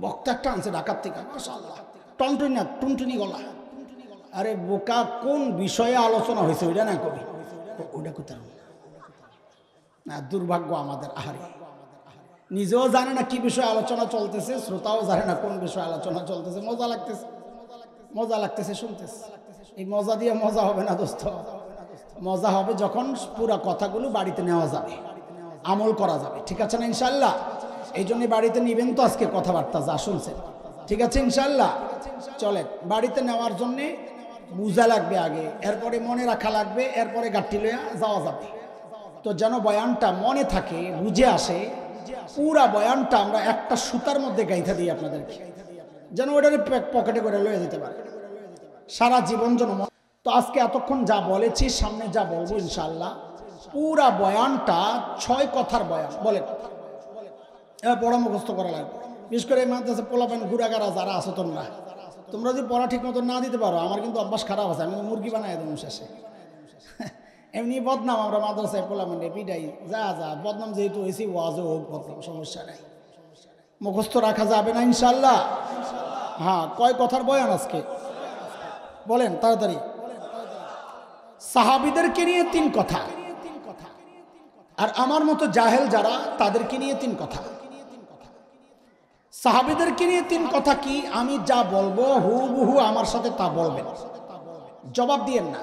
Speaker 1: বক্তা একটা আনছে ঢাকার থেকে, মাশাআল্লাহ, টুনটুনি গলা। আরে বোকা, কোন বিষয়ে আলোচনা হয়েছে ওইটা না কবি, ওটা কোথায়? না, দুর্ভাগ্য আমাদের। আহারে, নিজেও জানে না কি বিষয়ে আলোচনা চলতেছে, শ্রোতাও জানে না কোন বিষয়ে আলোচনা চলতেছে। মজা লাগতেছে শুনতেছে। এই মজা দিয়ে মজা হবে না দোস্ত। মজা হবে যখন পুরা কথাগুলো বাড়িতে নেওয়া যাবে, আমল করা যাবে। ঠিক আছে না ইনশাল্লাহ? এই জন্য বাড়িতে নিবেন তো আজকে কথাবার্তা যা শুনছেন। ঠিক আছে ইনশাল্লাহ? চলে বাড়িতে নেওয়ার জন্যে বুঝা লাগবে আগে, এরপরে মনে রাখা লাগবে, এরপরে গাঠি লইয়া যাওয়া যাবে। তো যেন বয়ানটা মনে থাকে, বুঝে আসে, পুরা বয়ানটা আমরা একটা সুতার মধ্যে গাইথা দিই আপনাদেরকে, যেন ওটারে পকেটে করে লয়ে যেতে পারে সারা জীবন যেন। তো আজকে এতক্ষণ যা বলেছি, সামনে যা বলবো ইনশাআল্লাহ, পুরা বয়ানটা 6 কথার বয়ান। বলেন, এবার পড়া মুখস্থ করা লাগবে। বিশেষ করে এই মাদ্রাসা পোলাপান ঘুরাগারা যারা আছো তোমরা যদি পড়া ঠিক মতো না দিতে পারো, আমার কিন্তু অভ্যাস খারাপ আছে, আমি মুরগি বানাই দেবো শেষে। এমনি বদনাম আমরা মাদ্রাসায় পোলাপান পিটাই, যা বদনাম যেহেতু হয়েছি, ওয়াজও হোক বদনাম, সমস্যা নাই। মুখস্থ রাখা যাবে না ইনশাল্লাহ? হ্যাঁ, কয় কথার বয়ান আজকে বলেন তাড়াতাড়ি। সাহাবীদেরকে নিয়ে 3 কথা, আর আমার মতো জাহেল যারা তাদেরকে নিয়ে 3 কথা। সাহাবীদেরকে নিয়ে 3 কথা কি? আমি যা বলবো হুবহু আমার সাথে তা বলবেন, জবাব দিয়েন না।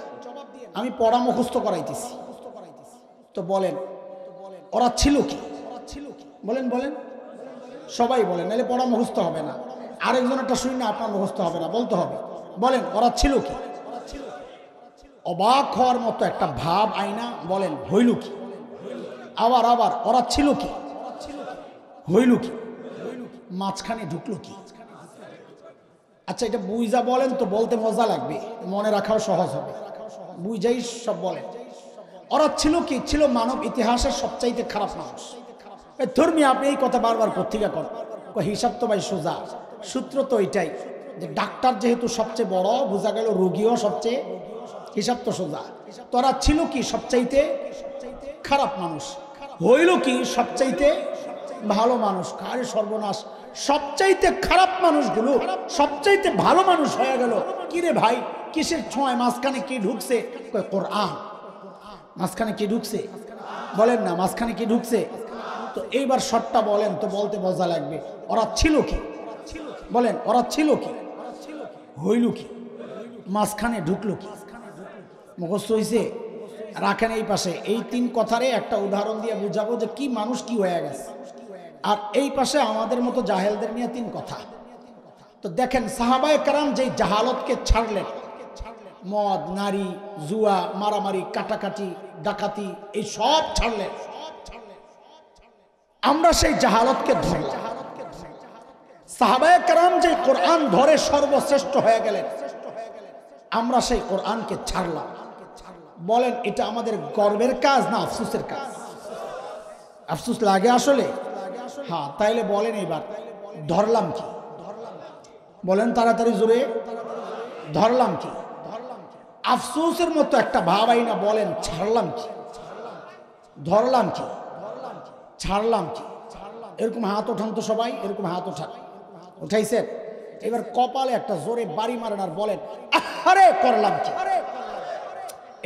Speaker 1: আমি পড়া মুখস্থ করাইতেছি। তো বলেন, ওরা ছিল কি? বলেন বলেন, সবাই বলেন, নাহলে পড়া মুখস্থ হবে না। আরেকজন একটা শুনি না, আপনার মুখস্থ হবে না, বলতে হবে। বলেন, ওরা ছিল কি? অবাক হওয়ার মতো একটা ভাব আইনা বলেন, হইল কি? আবার ওরা ছিল কি? হইল কি? মাঝখানে ঢুকলো কি? আচ্ছা, এটা বুঝা বলেন তো, বলতে মজা লাগবে, মনে রাখাও সহজ হবে। বুঝাই সব বলেন। ওরা ছিল কি? ছিল মানব ইতিহাসের সবচাইতে খারাপ মানুষ। ধর্মী আপনি এই কথা বারবার পত্রিকা করেন, হিসাব তো ভাই সোজা, সূত্র তো এটাই যে ডাক্তার যেহেতু সবচেয়ে বড়, বোঝা গেল রোগীও সবচেয়ে, হিসাব তো সোজা। তোরা ছিল কি? সবচাইতে খারাপ মানুষ। হইল কি? সবচাইতে ভালো মানুষ। কারে সর্বনাশ, সবচাইতে খারাপ মানুষগুলো সবচাইতে ভালো মানুষ হয়ে গেল। কিরে ভাই, কিসের ছোঁয়ায়? মাঝখানে কি ঢুকছে? কোরআন। মাঝখানে কি ঢুকছে? বলেন না, মাঝখানে কি ঢুকছে? তো এইবার শর্টটা বলেন তো, বলতে মজা লাগবে। ওরা ছিল কি? বলেন, ওরা ছিল কি? হইল কি? মাঝখানে ঢুকলো কি? মুখস্থ হইছে? রাখেন এই পাশে। এই 3 কথারে একটা উদাহরণ দিয়ে বুঝাবো যে কি মানুষ কি হয়ে গেছে। আর এই পাশে আমাদের মতো জাহেলদের নিয়ে 3 কথা। তো দেখেন, সাহাবায়ে কেরাম যেই জাহালতকে ছাড়লেন, মদ, নারী, জুয়া, মারামারি, কাটাকাটি, ডাকাতি, এই সব ছাড়লেন, আমরা সেই জাহালতকে ধরলাম। সাহাবায়ে কেরাম যে কোরআন ধরে সর্বশ্রেষ্ঠ হয়ে গেলেন, আমরা সেই কোরআনকে ছাড়লাম। বলেন, এটা আমাদের গর্বের কাজ না আফসোসের কাজ? আফসোস লাগে আসলে? হ্যাঁ, তাইলে বলেন এবার ধরলাম কি? বলেন তাড়াতাড়ি জোরে, ধরলাম কি? আফসোসের মতো একটা ভাব আইনা বলেন, ছাড়লাম কি? ধরলাম কি? ছাড়লাম কি? এরকম হাত ওঠান তো সবাই, এরকম হাত ওঠান। উঠাইছেন? এবার কপালে একটা জোরে বাড়ি মারেন আর বলেন, আরে করলাম কি?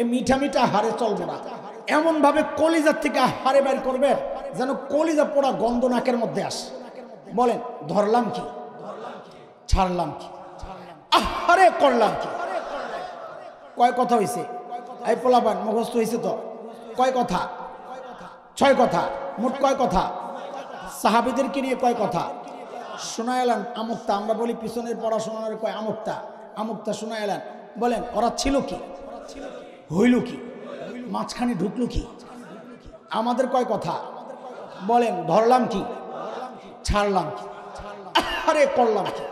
Speaker 1: এ মিঠা মিঠা হারে চলবে না, এমন ভাবে কলিজার থেকে হারে বের করবে যেন কলিজা পোড়া গন্ধ নাকের মধ্যে আসে। বলেন, ধরলাম কি? ছাড়লাম কি? আরে করলাম কি? কয় কথা হয়েছে? এই পোলাপান মুখস্থ হয়েছে তো? কয় কথা? 6 কথা। মোট কয় কথা? সাহাবীদেরকে নিয়ে কয় কথা শোনা এলেন? আমুক্তা, আমরা বলি পিছনের পড়াশোনার কয় আমুক্তা, আমুক্তা শোনা এলেন। বলেন, ওরা ছিল কি? হইল কি? মাঝখানে ঢুকলো কি? আমাদের কয় কথা? বলেন, ধরলাম কি? ছাড়লাম কি? আরে করলাম কি?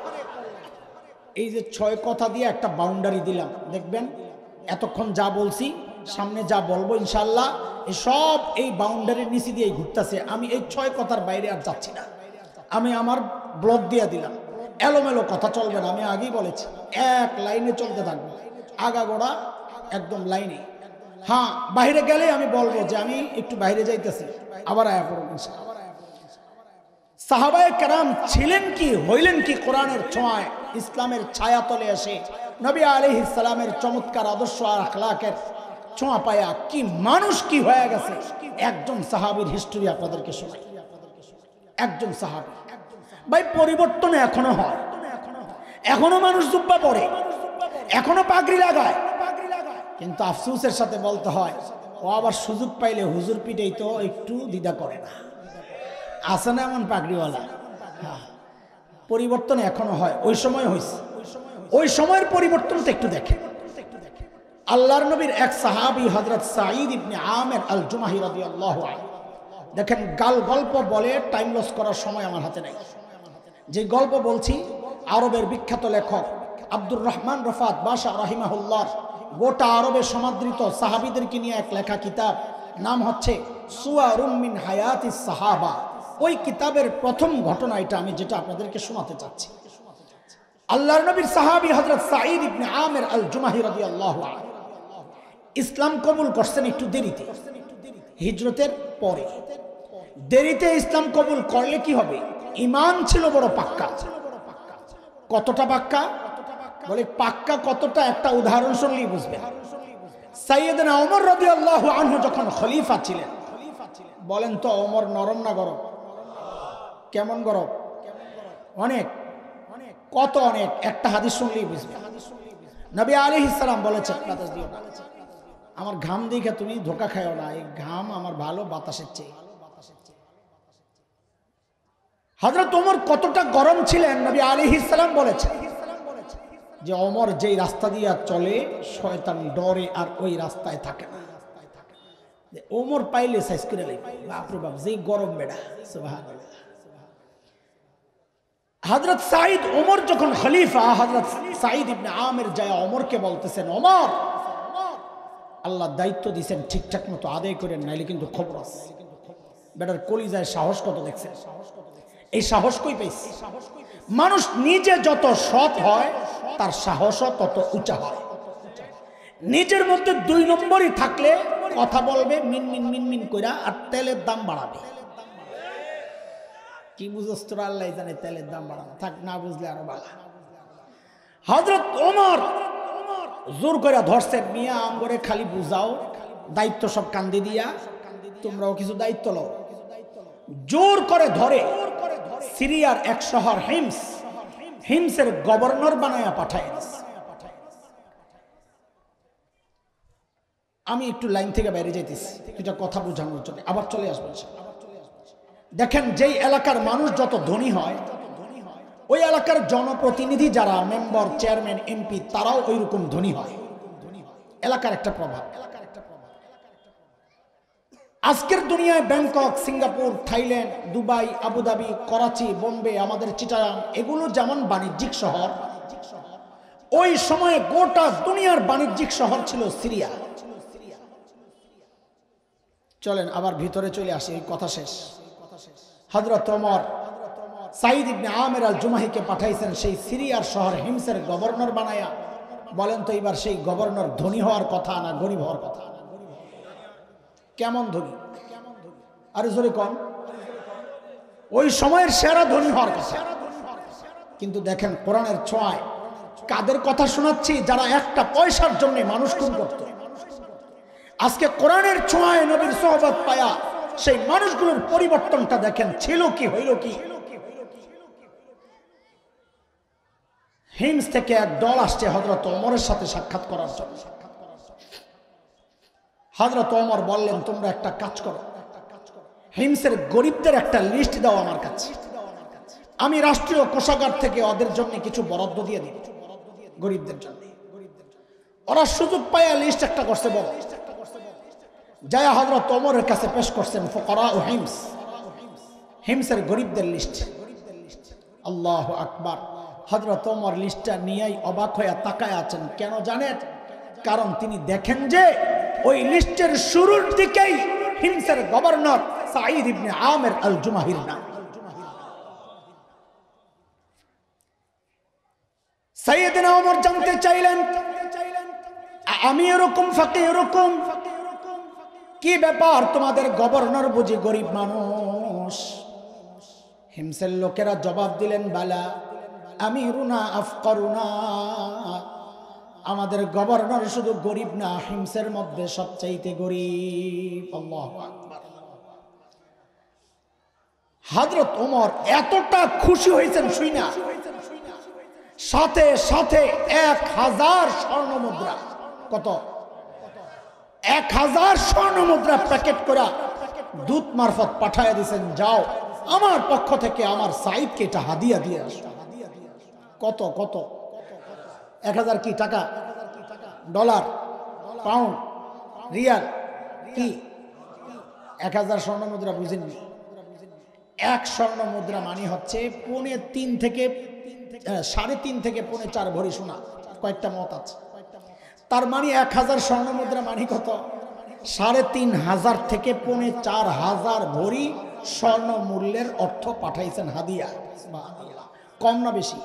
Speaker 1: এই যে 6 কথা দিয়ে একটা বাউন্ডারি দিলাম, দেখবেন এতক্ষণ যা বলছি, সামনে যা বলবো ইনশাল্লাহ সব এই বাউন্ডারির নিচে দিয়ে ঘুরতেছে। আমি এই 6 কথার বাইরে আর যাচ্ছি না। আমি আমার ব্লক দিয়ে দিলাম, এলোমেলো কথা চলবে না। আমি আগেই বলেছি, এক লাইনে চলতে থাকবো, আগাগোড়া একদম লাইনে। হ্যাঁ, বাইরে গেলে আমি বলবো যে আমি একটু বাইরে যাইতেছি, আবার আয়া পড়ব ইনশাআল্লাহ। সাহাবায়ে কেরাম ছিলেন কি? হইলেন কি? কোরআনের ছোঁয়ায়, ইসলামের ছায়াতলে এসে নবী আলাইহিস সালামের চমৎকার আদর্শ আর আখলাকের ছোঁয়া পায়া কি মানুষ কি হয়ে গেছে। একজন সাহাবীর হিস্টরি আপনাদেরকে শোনাই। একজন সাহাবী ভাই, পরিবর্তন এখনো হয়, এখনো মানুষ জুব্বা পরে, এখনো পাগড়ি লাগায়, কিন্তু আফসোসের সাথে বলতে হয় ও আবার সুযোগ পাইলে হুজুর পিঠেই তো একটু দ্বিধা করে না। আছে না এমন পাগড়িওয়ালা? হ্যাঁ, পরিবর্তন এখনো হয়, ওই সময় হয়েছে। ওই সময়ের পরিবর্তনটা একটু দেখেন। আল্লাহর নবীর এক সাহাবী হযরত সাঈদ ইবনে আমের আল জুমাহি রাদিয়াল্লাহু আনহু, দেখেন গল্প বলে টাইম লস করার সময় আমার হাতে নাই। যে গল্প বলছি আরবের বিখ্যাত লেখক আব্দুর রহমান রফাত বাশা রাহিমাহুল্লাহ গোটা আরবে সমাদৃত সাহাবীদেরকে নিয়ে এক লেখা কিতাব, নাম হচ্ছে সুওয়ারুম মিন হায়াতিস সাহাবা। ওই কিতাবের প্রথম ঘটনা এটা আমি যেটা আপনাদেরকে শোনাতে চাচ্ছি। আল্লাহর নবীর সাহাবী হযরত সাঈদ ইবনে আমের আল জুমাহি রাদিয়াল্লাহু আনহু ইসলাম কবুল করছেন একটু দেরিতে, হিজরতের পরে। দেরিতে ইসলাম কবুল করলে কি হবে? ঈমান ছিল বড় পাক্কা। কতটা পাক্কা? বলে পাক্কা কতটা, একটা উদাহরণ শুনলেই বুঝবেন। সাইয়েদনা ওমর রাদিয়াল্লাহু আনহু যখন খলিফা ছিলেন, বলেন তো ওমর নরম না গরম? কেমন গরম? অনেক, কত অনেক। একটা হাদিস শুনলেই বুঝবেন। নবী আলাইহিস সালাম বলেছেন, আমার ঘাম দেখে তুমি ধোকা খাও না, এই ঘাম আমার ভালো বাতাসের চেয়ে। হযরত ওমর কতটা গরম ছিলেন নবী আলাইহিস সালাম বলেছেন যে ওমর যেই রাস্তা দিয়ে চলে শয়তান ডরে আর ওই রাস্তায় থাকে না। ওমর পাইলে সাইজ করে লাগবে, বাপ রে বাপ, যেই গরম বেড়া। সুবহানাল্লাহ। হযরত সাঈদ ওমর যখন খলিফা, হযরত সাঈদ ইবনে আমের যায় ওমরকে বলতেছেন, ওমর আল্লাহ দায়িত্ব দিয়েছেন ঠিকঠাক মতো আদায় করেন, নাইলে কিন্তু খবর আছে। বেটার কলিজায় সাহস কত দেখছেন? এই সাহস কই পাইছে? মানুষ নিজে যত সৎ হয় তার সাহসও তত উঁচা হয়। নিজের মধ্যে 2 নম্বরই থাকলে কথা বলবে মিনমিন মিনমিন কইরা, আর তেলের দাম বাড়াবে। কি বুঝছ তোরা? আল্লাহ জানে তেলের দাম বাড়াবে। থাক, না বুঝলে আরো ভালো। হযরত ওমর জোর করে ধরছেন, মিয়া আম করে খালি বুঝাও, দায়িত্ব সব কান্দি দিয়া, তোমরাও কিছু দায়িত্ব লও। জোর করে ধরে সিরিয়ার এক শহর হিমসের গভর্নর বানায়া পাঠায়। আমি একটু লাইন থেকে বাইরে যাইতেছি, এটা কথা বোঝানোর জন্য, আবার চলে আসবো। দেখেন, যেই এলাকার মানুষ যত ধনী হয়, ওই এলাকার জনপ্রতিনিধি যারা মেম্বার, চেয়ারম্যান, এমপি, তারাও ওই রকম ধনী হয়। এলাকার একটা প্রভাব। আজকের দুনিয়ায় Bangkok, Singapore, Thailand, Dubai, Abu Dhabi, Karachi, Bombay, আমাদের চিটাগাং, এগুলো যেমন বাণিজ্যিক শহর, ওই সময়ে গোটা দুনিয়ার বাণিজ্যিক শহর ছিল সিরিয়া। চলেন আবার ভিতরে চলে আসি, এই কথা শেষ। হযরত ওমর সাঈদ ইবনে আমের আল জুমাহিকে পাঠাইছেন সেই সিরিয়ার শহর হিমসের গভর্নর বানায়া। বলেন তো এবার সেই গভর্নর ধনী হওয়ার কথা না গরিব হওয়ার কথা? কেমন ধনী? আরে জোরে কন। ওই সময়ের সেরা ধনী হওয়ার কথা। কিন্তু দেখেন কোরআনের ছোঁয়ায় কাদের কথা শোনাচ্ছি? যারা একটা পয়সার জন্য মানুষ খুন করত। আজকে কোরআনের ছোঁয়ায় নবীর সোহবত পায়া সেই মানুষগুলোর পরিবর্তনটা দেখেন, ছিল কি হইল কি। হিমস থেকে এক দল আসছে হযরত ওমরের সাথে সাক্ষাৎ করার জন্য। হযরত ওমর বললেন, তোমরা একটা কাজ করো, হিমসের গরিবদের একটা লিস্ট দাও আমার কাছে, আমি রাষ্ট্রীয় কোষাগার থেকে ওদের জন্য কিছু বরাদ্দ দিয়ে দিব গরিবদের জন্য। ওরা সুযোগ পায়া লিস্ট একটা করছে, বড় যায় হযরত ওমরের কাছে পেশ করছেন ফুকারা ও হিমসের গরিবদের লিস্ট। আল্লাহু আকবার। হযরত ওমর লিস্টটা নিয়েই অবাক হয়ে তাকায় আছেন। কেন জানেন? কারণ তিনি দেখেন যে ওই লিস্টের শুরুর দিকেই হিমসের গভর্নর সাঈদ ইবনে আমের আল জুমাহির নাম। সাইয়েদনা ওমর জানতে চাইলেন, আমি এরকম ফাঁকে এরকম কি ব্যাপার? তোমাদের গভর্নর বুঝি গরিব মানুষ? হিমসের লোকেরা জবাব দিলেন, বালা আমিরুনা আফকারুনা, আমাদের গভর্নর শুধু গরিব না, হিমসের মধ্যে সবচাইতে গরিব। আল্লাহু আকবার। হযরত ওমর এতটা খুশি হয়েছেন শুইনা, সাথে সাথে 1000 স্বর্ণ মুদ্রা, কত 1000 স্বর্ণ মুদ্রা প্যাকেট করে দূত মারফত পাঠায় দিয়েছেন, যাও আমার পক্ষ থেকে আমার সাইদকে এটা হাদিয়া দিয়ে আসো। কত কত 1000 কি টাকা, ডলার, পাউন্ড, রিয়াল, কি 1000 স্বর্ণ মুদ্রা বুঝেননি? 1 স্বর্ণ মুদ্রা মানে হচ্ছে 3.5 থেকে 3.5 থেকে 4.5 ভরি সোনা, কয়েকটা মত আছে। তার মানে 1000 স্বর্ণ মুদ্রা মানে কত? 3500 থেকে 4500 ভরি স্বর্ণ মূল্যের অর্থ পাঠাইছেন হাদিয়া। কম না বেশি?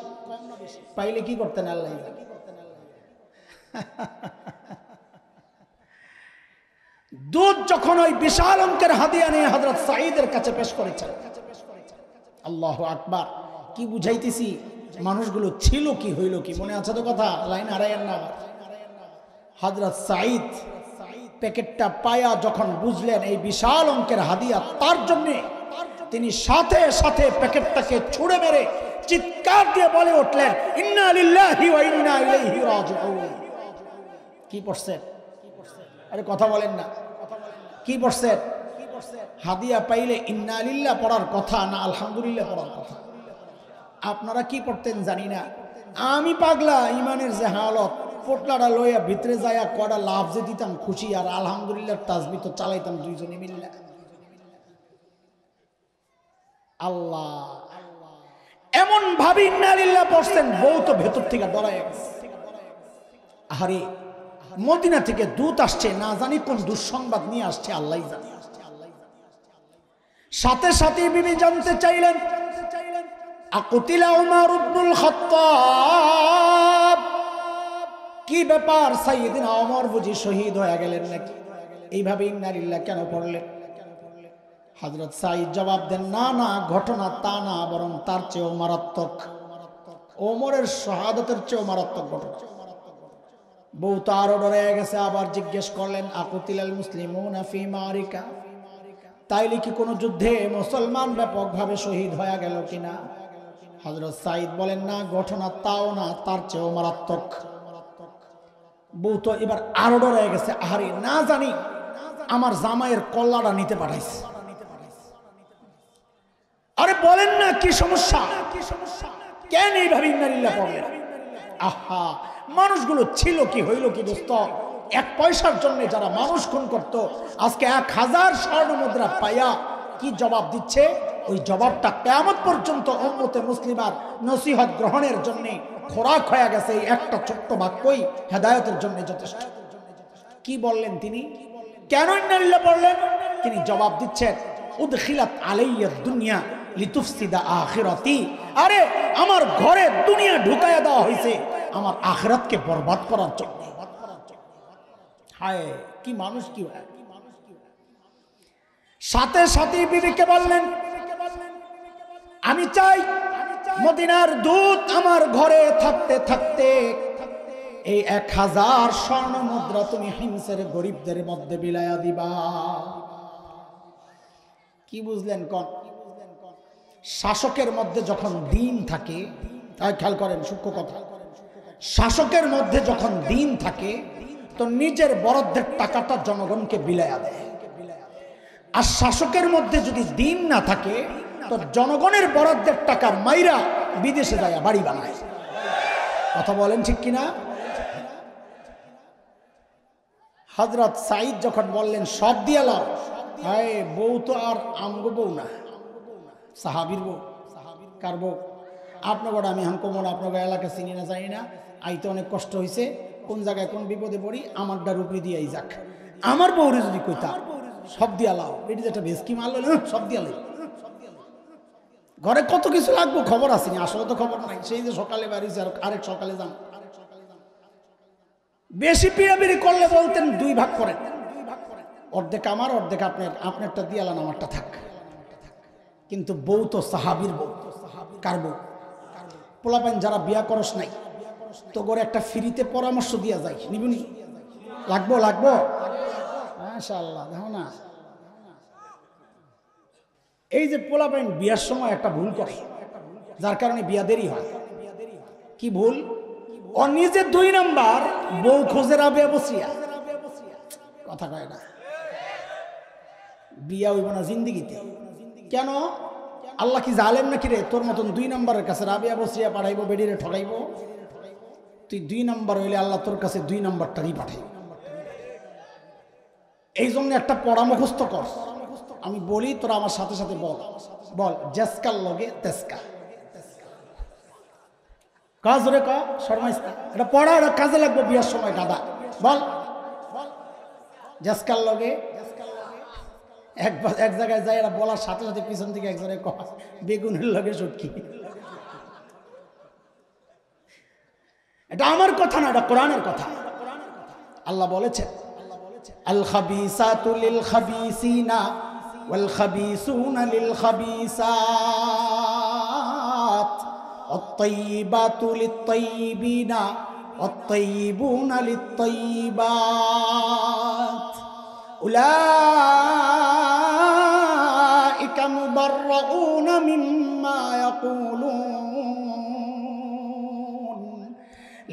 Speaker 1: পাইলে কি করতেন আল্লাহ জানে। দূত যখন ওই বিশাল অঙ্কের হাদিয়া নিয়ে হযরত সাঈদের কাছে পেশ করেছেন, আল্লাহু আকবার। কি বুঝাইতেছি, মানুষগুলো ছিল কি হইল কি, মনে আছে তো কথা? লাইন হারাইয়েন না। হযরত সাঈদ প্যাকেটটা পায়া যখন বুঝলেন এই বিশাল অঙ্কের হাদিয়া তার জন্য, তিনি সাথে সাথে প্যাকেটটাকে ছুঁড়ে মেরে চিৎকার দিয়ে বলে উঠলেন, ইন্না লিল্লাহি ওয়া ইন্না ইলাইহি রাজিউন। কি পড়ছেন? আরে কথা বলেন না, কি পড়ছেন? হাদিয়া পাইলে ইন্না লিল্লাহ পড়ার কথা না আলহামদুলিল্লাহ পড়ার কথা? আপনারা কি পড়তেন জানি না, আমি পাগলা ইমানের যে হালত, পোটলাটা লইয়া ভিতরে যাইয়া কটা লাভ যে দিতাম খুশি, আর আলহামদুলিল্লাহ তাসবিহ তো চালাইতাম দুইজনে মিল্লা। আল্লাহ এমন ভাবে ইন্না লিল্লাহ পড়ছেন, বউ তো ভেতর থেকে ডরায় গেছে। আরে মদিনা থেকে দূত আসছে, না জানি কোন দুঃসংবাদ নিয়ে আসছে, আল্লাহই জানে। সাথে সাথে বিবি জানতে চাইলেন, আকুতিলা উমর ইবনুল খাত্তাব, কি ব্যাপার সাইয়েদনা ওমর বুঝি শহীদ হয়ে গেলেন নাকি? এইভাবে ইন্না লিল্লাহ কেন পড়লেন? হযরত সাঈদ জবাব দেন, না না, ঘটনা তা না, বরং তার চেয়েও মারাত্মক। ওমরের শাহাদাতের চেয়েও মারাত্মক ঘটনা। বউ তো আরো ডরে গেছে, আবার জিজ্ঞেস করলেন, আকুতিলাল মুসলিমুনা ফি মারিকা, তাইলে কি কোনো যুদ্ধে মুসলমান ব্যাপকভাবে শহীদ হয়ে গেল কিনা? হযরত সাঈদ বলেন, না, ঘটনা তাও না, তার চেয়েও মারাত্মক। বউ তো এবার আরো ডরে গেছে, আহারে না জানি আমার জামাইয়ের কল্লাটা নিতে পাঠাইছে। আরে বলেন না কি সমস্যা, কেন এইভাবে ইন্না লিল্লাহ পড়লেন? আহা, মানুষগুলো ছিল কি হইল কি দোস্ত? 1 পয়সার জন্য যারা মানুষ খুন করত, আজকে 1000 স্বর্ণ মুদ্রা পাইয়া কি জবাব দিচ্ছে? ওই জবাবটা কিয়ামত পর্যন্ত উম্মতে মুসলিমার নসিহত গ্রহণের জন্য খোরাক হয়ে গেছে। এই একটা ছোট্ট বাক্যই হেদায়েতের জন্য যথেষ্ট। কি বললেন তিনি? কেন ইন্না লিল্লাহ পড়লেন? তিনি জবাব দিচ্ছেন, উদখিলাত আলাইয়া দুনিয়া লিতুফসিদা আখিরাতি, আরে আমার ঘরে দুনিয়া ঢুকায়া দেওয়া হয়েছে আমার আখিরাতকে বরবাদ করার জন্য। হায় কি মানুষ, কি হয়। সাথে সাথে বিবিকে বললেন, আমি চাই মদিনার দূত আমার ঘরে থাকতে থাকতে এই 1000 স্বর্ণ মুদ্রা তুমি হিমসের গরিবদের মধ্যে বিলায়া দিবা। কি বুঝলেন কোন? শাসকের মধ্যে যখন দিন থাকে, তাই খেয়াল করেন সূক্ষ্ম কথা, শাসকের মধ্যে যখন দিন থাকে তো নিজের বরাদ্দের টাকাটা জনগণকে বিলায়া দেয়। আর শাসকের মধ্যে যদি দিন না থাকে তো জনগণের বরাদ্দের টাকা মাইরা বিদেশে যায় বাড়ি বানায়। কথা বলেন ঠিক কিনা? হযরত সাঈদ যখন বললেন সব দিয়ে লাও, হায় বউ তো আর আমগো বউ না, সাহাবীর বউ। কার বউ? আপনার গোটা আমি হামকো মনে আপনার এলাকা চিনি না জানি না, আইতে অনেক কষ্ট হয়েছে, কোন জায়গায় কোন বিপদে পড়ি, আমারটা রূপে দিয়ে যাক। আমার বউরে যদি কইতা সব দিয়া লাও, এটি যেটা ভেসকি মারল সব দিয়া লাই, ঘরে কত কিছু লাগবো খবর আসেনি, আসলে তো খবর নাই। সেই যে সকালে বাড়িছে আর আরেক সকালে যান, বেশি পিড়াপিড়ি করলে বলতেন 2 ভাগ করেন, অর্ধেক আমার অর্ধেক আপনার, আপনারটা দিয়ে আলান আমারটা থাক। কিন্তু বউ তো সাহাবীর বউ। কার বউ? পোলাপাইন যারা বিয়া করস নাই, তো করে একটা ফ্রিতে পরামর্শ দিয়া যায়, নিবুনি? লাগবো লাগবো, মাশাআল্লাহ। দেখো না, এই যে পোলাপাইন বিয়ার সময় একটা ভুল করে, যার কারণে বিয়া দেরি হয়। কি ভুল? ও নিজে 2 নাম্বার বউ খোঁজে রাবেয়া বসিয়া, কথা কয় না, বিয়া হইব না জিন্দিগিতে। কেন? আল্লাহ কি জালেম নাকি রে? তোর মতন 2 নাম্বারের কাছে রাবেয়া বসিয়া পাঠাইবো, বেডিরে ঠকাইবো? তুই 2 নাম্বার হইলে আল্লাহ তোর কাছে 2 নাম্বারটারই পাঠাইব। এই জন্য একটা পড়া মুখস্থ কর। আমি বলি, তোরা আমার সাথে সাথে বল, বল জেসকার লগে তেসকা। কাজ রে কা শর্মাইস না, এটা পড়া, এটা কাজে লাগবে বিয়ার সময়। গাদা বল জেসকার লগে। এক জায়গায় যাই, এরা বলার সাথে সাথে পিছন থেকে একজনে কয় বেগুনের লগে শুটকি। এটা আমার কথা না, এটা কোরআনের কথা। আল্লাহ বলেছেন, আল খাবিসাতু লিল খাবিসিনা ওয়াল খাবিসুনা লিল খাবিসাত ওয়াত-তাইয়িবাতু লিত-তাইয়িবিনা ওয়াত-তাইয়িবুনা লিত-তাইয়িবাত উলাইকা মুবাররাউনা মিম্মা ইয়াকুলুন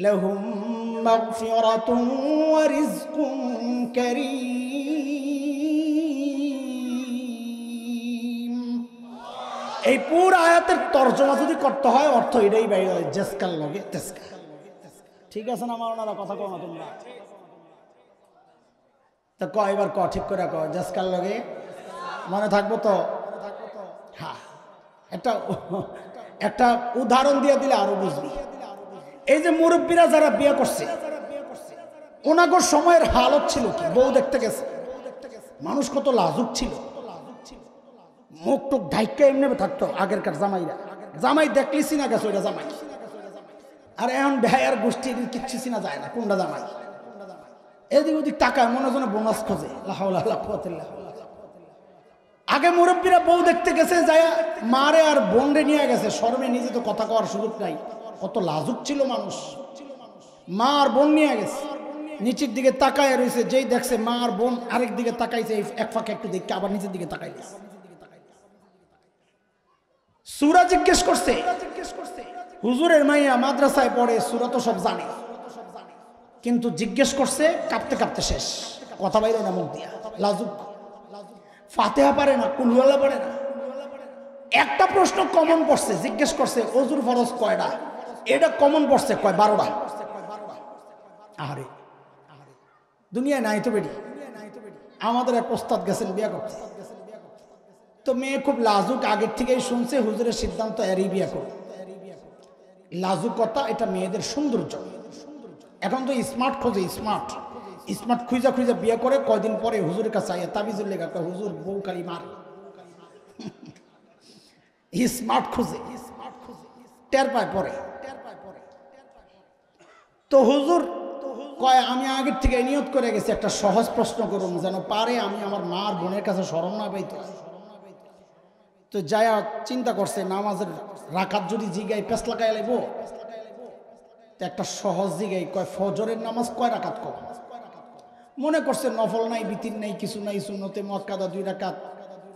Speaker 1: লাহুম মাগফিরাতুন ওয়া রিজকুন কারীম। এই পুরো আয়াতের তরজমা যদি করতে হয়, অর্থ এটাই বাইরে হয়, জেসকার লগে তেসকা। ঠিক আছে না মাওলানা? কথা কও না তোমরা তো, কয় এবার ক, ঠিক করে ক, জেসকার লগে মনে থাকবো তো? হ্যাঁ, একটা উদাহরণ দিয়ে দিলে আরো বুঝবি। এই যে মুরব্বীরা যারা বিয়ে করছে, ওনাগর সময়ের হালত ছিল কি? বউ দেখতে গেছে, মানুষ কত লাজুক ছিল, মুখ টুক ঢাইকা এমনি থাকতো আগেরকার জামাইরা। জামাই দেখলি চিনা গেছে ওইটা জামাই। আর এখন ভাইয়ার গোষ্ঠীর কিচ্ছু চিনা যায় না কোনটা জামাই। এদিক ওদিক তাকায়, মনে যেন বোনাস খোঁজে। আগে মুরব্বীরা বউ দেখতে গেছে, যায় মারে আর বোনরে নিয়ে গেছে, শরমে নিজে তো কথা কওয়ার সুযোগ নাই, কত লাজুক ছিল মানুষ। মা আর বোন নিয়ে গেছে, নিচের দিকে তাকায় রয়েছে, যেই দেখছে মা আর বোন আরেক দিকে তাকাইছে, এক ফাঁকে একটু দেখে আবার নিচের দিকে তাকাইছে। সূরা জিজ্ঞেস করছে, হুজুরের মাইয়া মাদ্রাসায় পড়ে, সূরা তো সব জানে, কিন্তু জিজ্ঞেস করছে কাঁপতে কাঁপতে শেষ, কথা বাইরে না মুখ দিয়া, লাজুক, ফাতিহা পারে না, কুল হুয়াল্লাহ পারে না। একটা প্রশ্ন কমন পড়ছে, জিজ্ঞেস করছে ওযুর ফরজ কয়টা? এটা কমন পড়ছে, কয় 12টা। আরে দুনিয়ায় নাই তো বেটি। আমাদের এক ওস্তাদ গেছেন বিয়ে করতে, তো মেয়ে খুব লাজুক, আগের থেকেই শুনছে হুজুরের সিদ্ধান্ত এরই বিয়ে করো। লাজুকতা এটা মেয়েদের সৌন্দর্য। এখন তো স্মার্ট খোঁজে, স্মার্ট খুঁজা খুঁজা বিয়ে করে। কয়দিন পরে হুজুরের কাছে আইয়া তাবিজুর লেখা, হুজুর বউ কালি মার। স্মার্ট খুঁজে, টের পায় পরে। তো হুজুর কয়, আমি আগের থেকে নিয়ত করে গেছি একটা সহজ প্রশ্ন করুন, যেন পারে আমি আমার মা আর বোনের কাছে শরম না পাইতে। তো যায়া চিন্তা করছে, নামাজের রাকাত যদি জিগাই পেছ লাগাই লাগবো, একটা সহজ জিগাই, কয় ফজরের নামাজ কয় রাকাত কম? মনে করছে নফল নাই, বিতির নাই, কিছু নাই, সুন্নতে মুআক্কাদা 2 রাকাত,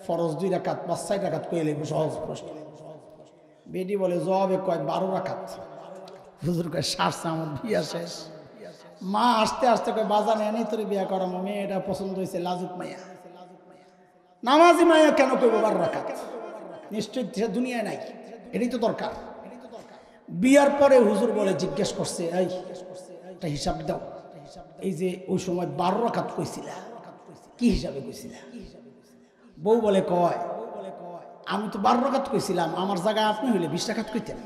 Speaker 1: ফরজ 2 রাকাত, 5-6 রাকাত কয়ে লাগবো, সহজ প্রশ্ন। বেটি বলে জবাবে কয় 12 রাকাত। হুজুর কয় সারছে, আমার বিয়া শেষ। মা আসতে আসতে কয় বাজান এনেই তোর বিয়া করামো, মেয়েটা পছন্দ হয়েছে, লাজুক মাইয়া, নামাজি মাইয়া কেন কইব 12 রাকাত? নিশ্চয় সে দুনিয়ায় নাই, এটাই তো দরকার। বিয়ার পরে হুজুর বলে, জিজ্ঞেস করছে, এই একটা হিসাব দাও, এই যে ওই সময় 12 রাকাত কইছিলা, কি হিসাবে কইছিলা? বউ বলে, কয় আমি তো 12 রাকাত কইছিলাম, আমার জায়গায় আপনি হইলে 20 রাকাত কইতেন।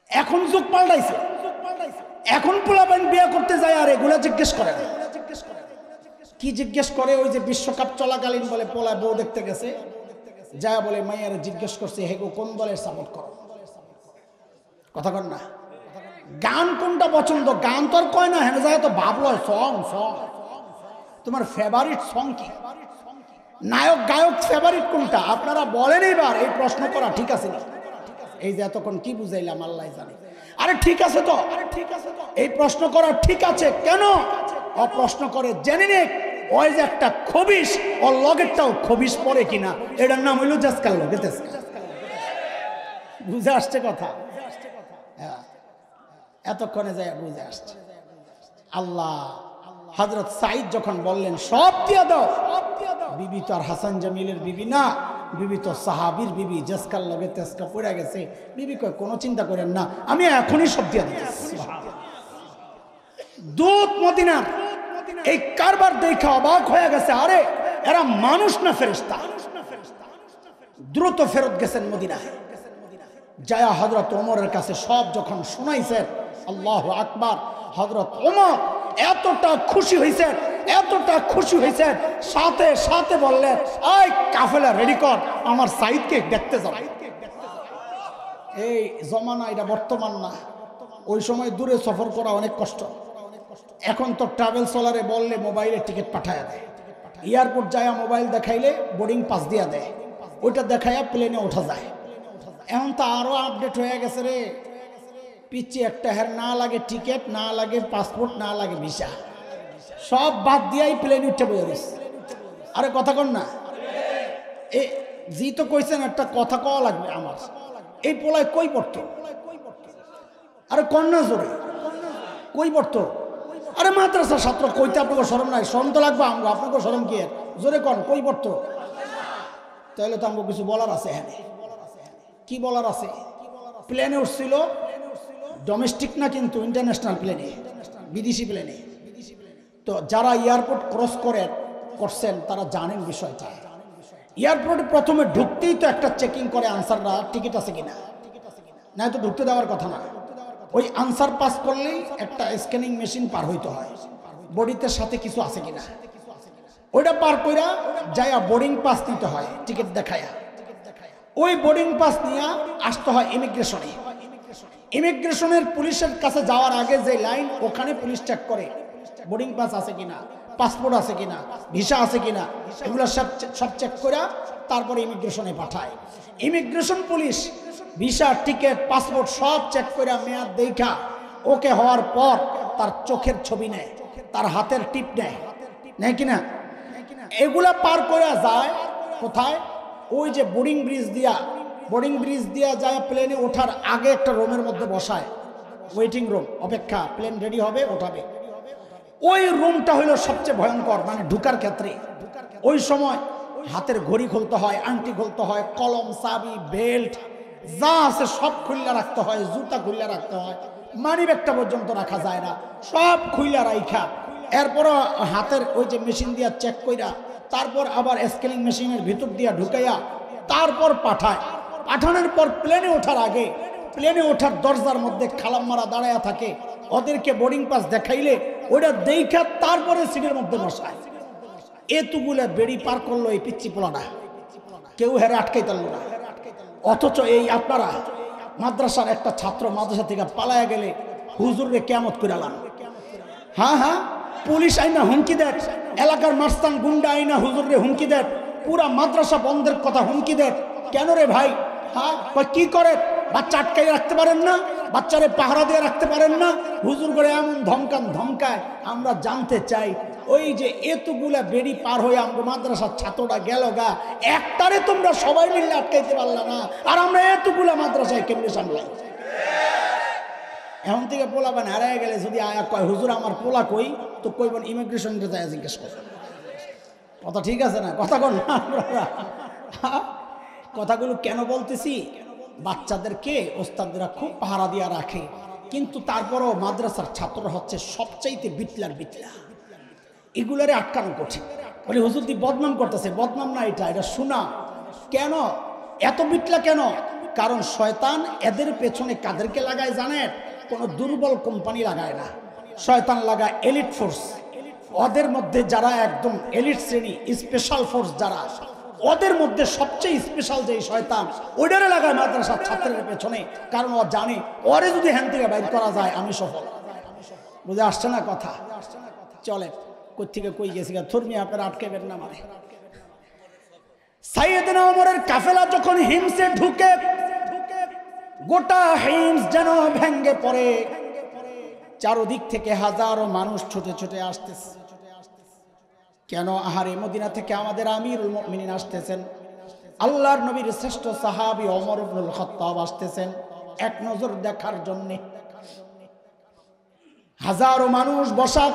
Speaker 1: এখন যুগ পাল্টাইছে, এখন পোলাপাইন বিয়া করতে যায় আর এগুলা জিজ্ঞেস করে না। কি জিজ্ঞেস করে? ওই যে বিশ্বকাপ চলাকালীন বলে পোলা বউ দেখতে গেছে, যা বলে মাইয়ারে জিজ্ঞেস করছে, হে গো কোন দলের সাপোর্ট করো? কথা কর না, গান কোনটা পছন্দ? গান তো আর কয় না, হ্যাঁ যায় তো ভাবলো সং। তোমার ফেভারিট সং কি? নায়ক গায়ক ফেভারিট কোনটা? আপনারা বলেন, এবার এই প্রশ্ন করা ঠিক আছে না? এই যে এতক্ষণ কি বুঝাইলাম আল্লাহ জানে। আরে ঠিক আছে তো, এই প্রশ্ন করা ঠিক আছে, কেন ও প্রশ্ন করে জেনে নে ওই যে একটা খবিশ ওর লগেরটাও খবিশ পড়ে কিনা, এটার নাম হইল জাসকাল লগে তেজকা। বুঝে আসছে কথা? এতক্ষণে যায় বুঝে আসছে। আল্লাহ হযরত সাঈদ যখন বললেন সব দিয়ে দাও, বিবি তো আর হাসান জামিলের বিবি না, বিবি তো সাহাবীর বিবি, জাসকাল লগে তেজকা পড়ে গেছে। বিবি কয় কোনো চিন্তা করেন না, আমি এখনই সব দিয়ে দিতেছি। দূত মদিনার এই কারবার দেখা অবাক হয়ে গেছে, আরে এরা মানুষ না ফেরেশতা। দ্রুত ফেরত গেছেন মদিনায়, যায়া হযরত ওমরের কাছে সব যখন শুনাইছেন, আল্লাহু আকবার, হযরত ওমর এতটা খুশি হয়েছেন, এতটা খুশি হয়েছেন, সাথে সাথে বললেন এই কাফেলা রেডি কর, আমার সাঈদকে দেখতে যাব। এই জমানা এটা বর্তমান না, ওই সময় দূরে সফর করা অনেক কষ্ট। এখন তো ট্রাভেল সোলারে বললে মোবাইলে টিকিট পাঠায় দেয়, এয়ারপোর্ট যায় মোবাইল দেখাইলে বোর্ডিং পাস দিয়া দেয়, ওইটা দেখাইয়া প্লেনে ওঠা যায়। এখন তো আরো আপডেট হয়ে গেছে রে, পিছিয়ে একটা হের না লাগে টিকিট, না লাগে পাসপোর্ট, না লাগে ভিসা, সব বাদ দিয়াই প্লেন উঠে বইরিস। আরে কথা কন না, এ জি তো কইছেন একটা কথা কওয়া লাগবে আমার। এই পোলায় কই পড়তো? আরে কন্যা জোরে কই পড়তো? আরে মাদ্রাসার ছাত্র কইতে আপনাকে শরম নাই? শরম তো লাগবে আমরা, আপনাকে শরম কি? জোরে কন কই পড়তো? তাহলে তো আমাকে কিছু বলার আছে। হ্যাঁ কি বলার আছে? প্লেনে উঠছিল, ডোমেস্টিক না কিন্তু ইন্টারন্যাশনাল প্লেনে, বিদেশি প্লেনে। তো যারা এয়ারপোর্ট ক্রস করছেন তারা জানেন বিষয়টা। এয়ারপোর্টে প্রথমে ঢুকতেই তো একটা চেকিং করে আনসাররা, টিকিট আছে কিনা, না তো ঢুকতে দেওয়ার কথা না। ওই আনসার পাস করলেই একটা স্ক্যানিং মেশিন পার হইতে হয়, বডিতে সাথে কিছু আছে কিনা, ওইটা পার কইরা যায়া বোর্ডিং পাস নিতে হয় টিকিট দেখায়া। ওই বোর্ডিং পাস নিয়ে আসতে হয় ইমিগ্রেশনে। ইমিগ্রেশনের পুলিশের কাছে যাওয়ার আগে যে লাইন, ওখানে পুলিশ চেক করে বোর্ডিং পাস আছে কিনা, পাসপোর্ট আছে কিনা, ভিসা আছে কিনা, এগুলো সব চেক করে তারপরে ইমিগ্রেশনে পাঠায়। Immigration police visa, ticket, passport সব চেক করে মেয়াদ দেখা ওকে হওয়ার পর তার চোখের ছবি নেয়, তার হাতের টিপ নেয়, নেয় কিনা? এগুলা পার করে যায় কোথায়? ওই যে বোর্ডিং ব্রিজ দিয়া যায় প্লেনে ওঠার আগে একটা রুমের মধ্যে বসায়, ওয়েটিং রুম, অপেক্ষা, প্লেন রেডি হবে ওঠাবে। ওই রুমটা হলো সবচেয়ে ভয়ঙ্কর, মানে ঢুকার ক্ষেত্রে। ওই সময় হাতের ঘড়ি খুলতে হয়, আংটি খুলতে হয়, কলম, চাবি, বেল্ট যা আছে সব খুললা রাখতে হয়, জুতা খুললা রাখতে হয়, মানি ব্যাগটা পর্যন্ত রাখা যায় না, সব খুললা রাইখা এরপরও হাতের ওই যে মেশিন দিয়া চেক কইরা তারপর আবার স্ক্যানিং মেশিনের ভিতর দিয়া ঢুকাইয়া তারপর পাঠায়। পাঠানোর পর প্লেনে ওঠার আগে, প্লেনে ওঠার দরজার মধ্যে খালাম মারা দাঁড়ায়া থাকে, ওদেরকে বোর্ডিং পাস দেখাইলে ওইটা দেখা তারপরে সিটের মধ্যে বসায়। এতগুলা বেড়ি পার করলো এই পিচ্ছি পোলাটা, কেউ হেরে আটকাই পারল না। অথচ এই আপনারা মাদ্রাসার একটা ছাত্র মাদ্রাসা থেকে পালায়া গেলে হুজুররে কেয়ামত কইরালাম। হ্যাঁ, পুলিশ আইনা হুমকি দেয়, এলাকার মাস্তান গুন্ডা আইনা হুজুররে হুমকি দেয়, পুরা মাদ্রাসা বন্ধের কথা হুমকি দেয়। কেন রে ভাই? হ্যাঁ কি করে? বাচ্চা আটকাই রাখতে পারেন না, বাচ্চারে পাহারা দিয়ে রাখতে পারেন না, হুজুর করে এমন ধমকায়। আমরা জানতে চাই ওই যে এতগুলা বেড়ি পার হয়ে আমরা মাদ্রাসার ছাত্রটা গেল গা, একটারে তোমরা সবাই মিলে আটকাইতে পারলা না, আর আমরা এতগুলা মাদ্রাসায় কেমনে সামলাই? এখন থেকে পোলা বান হারাই গেলে যদি আয়া কয় হুজুর আমার পোলা কই, তো কইবেন ইমিগ্রেশনটা যায় জিজ্ঞেস কর। কথা ঠিক আছে না? কথা কন না? কথাগুলো কেন বলতেছি? বাচ্চাদেরকে ওস্তাদরা খুব পাহারা দিয়া রাখে, কিন্তু তারপরও মাদ্রাসার ছাত্ররা হচ্ছে সবচাইতে বিটলা। এগুলারে আটকানো কঠিন। বলে হুজুর দি বদনাম করতেছে। বদনাম না, এটা শোনা। কেন এত বিটলা কেন? কারণ শয়তান এদের পেছনে কাদেরকে লাগায় জানেন? কোনো দুর্বল কোম্পানি লাগায় না, শয়তান লাগায় এলিট ফোর্স। ওদের মধ্যে যারা একদম এলিট শ্রেণী, স্পেশাল ফোর্স যারা, ওদের মধ্যে সবচেয়ে স্পেশাল যে শয়তান, ওইটারে লাগায় মাদ্রাসার ছাত্রের পেছনে। কারণ ও জানে ওরে যদি হ্যান থেকে বাইর করা যায় আমি সফল। বুঝে আসছে না কথা? চলে কই থেকে কই গেছি, ধর্মী আপনারা আটকেবেন না। মানে সাইয়েদনা ওমরের কাফেলা যখন হিমসে ঢুকে, গোটা হিমস যেন ভেঙ্গে পড়ে, চারদিক থেকে হাজারো মানুষ ছুটে ছুটে আসতেছে। কেন? আহারে মদিনা থেকে আমাদের আমিরুল মুমিনিন আসতেছেন, আল্লাহর নবীর শ্রেষ্ঠ সাহাবী ওমর ইবনুল খাত্তাব আসতেছেন এক নজর দেখার জন্য। হাজারো মানুষ বসা,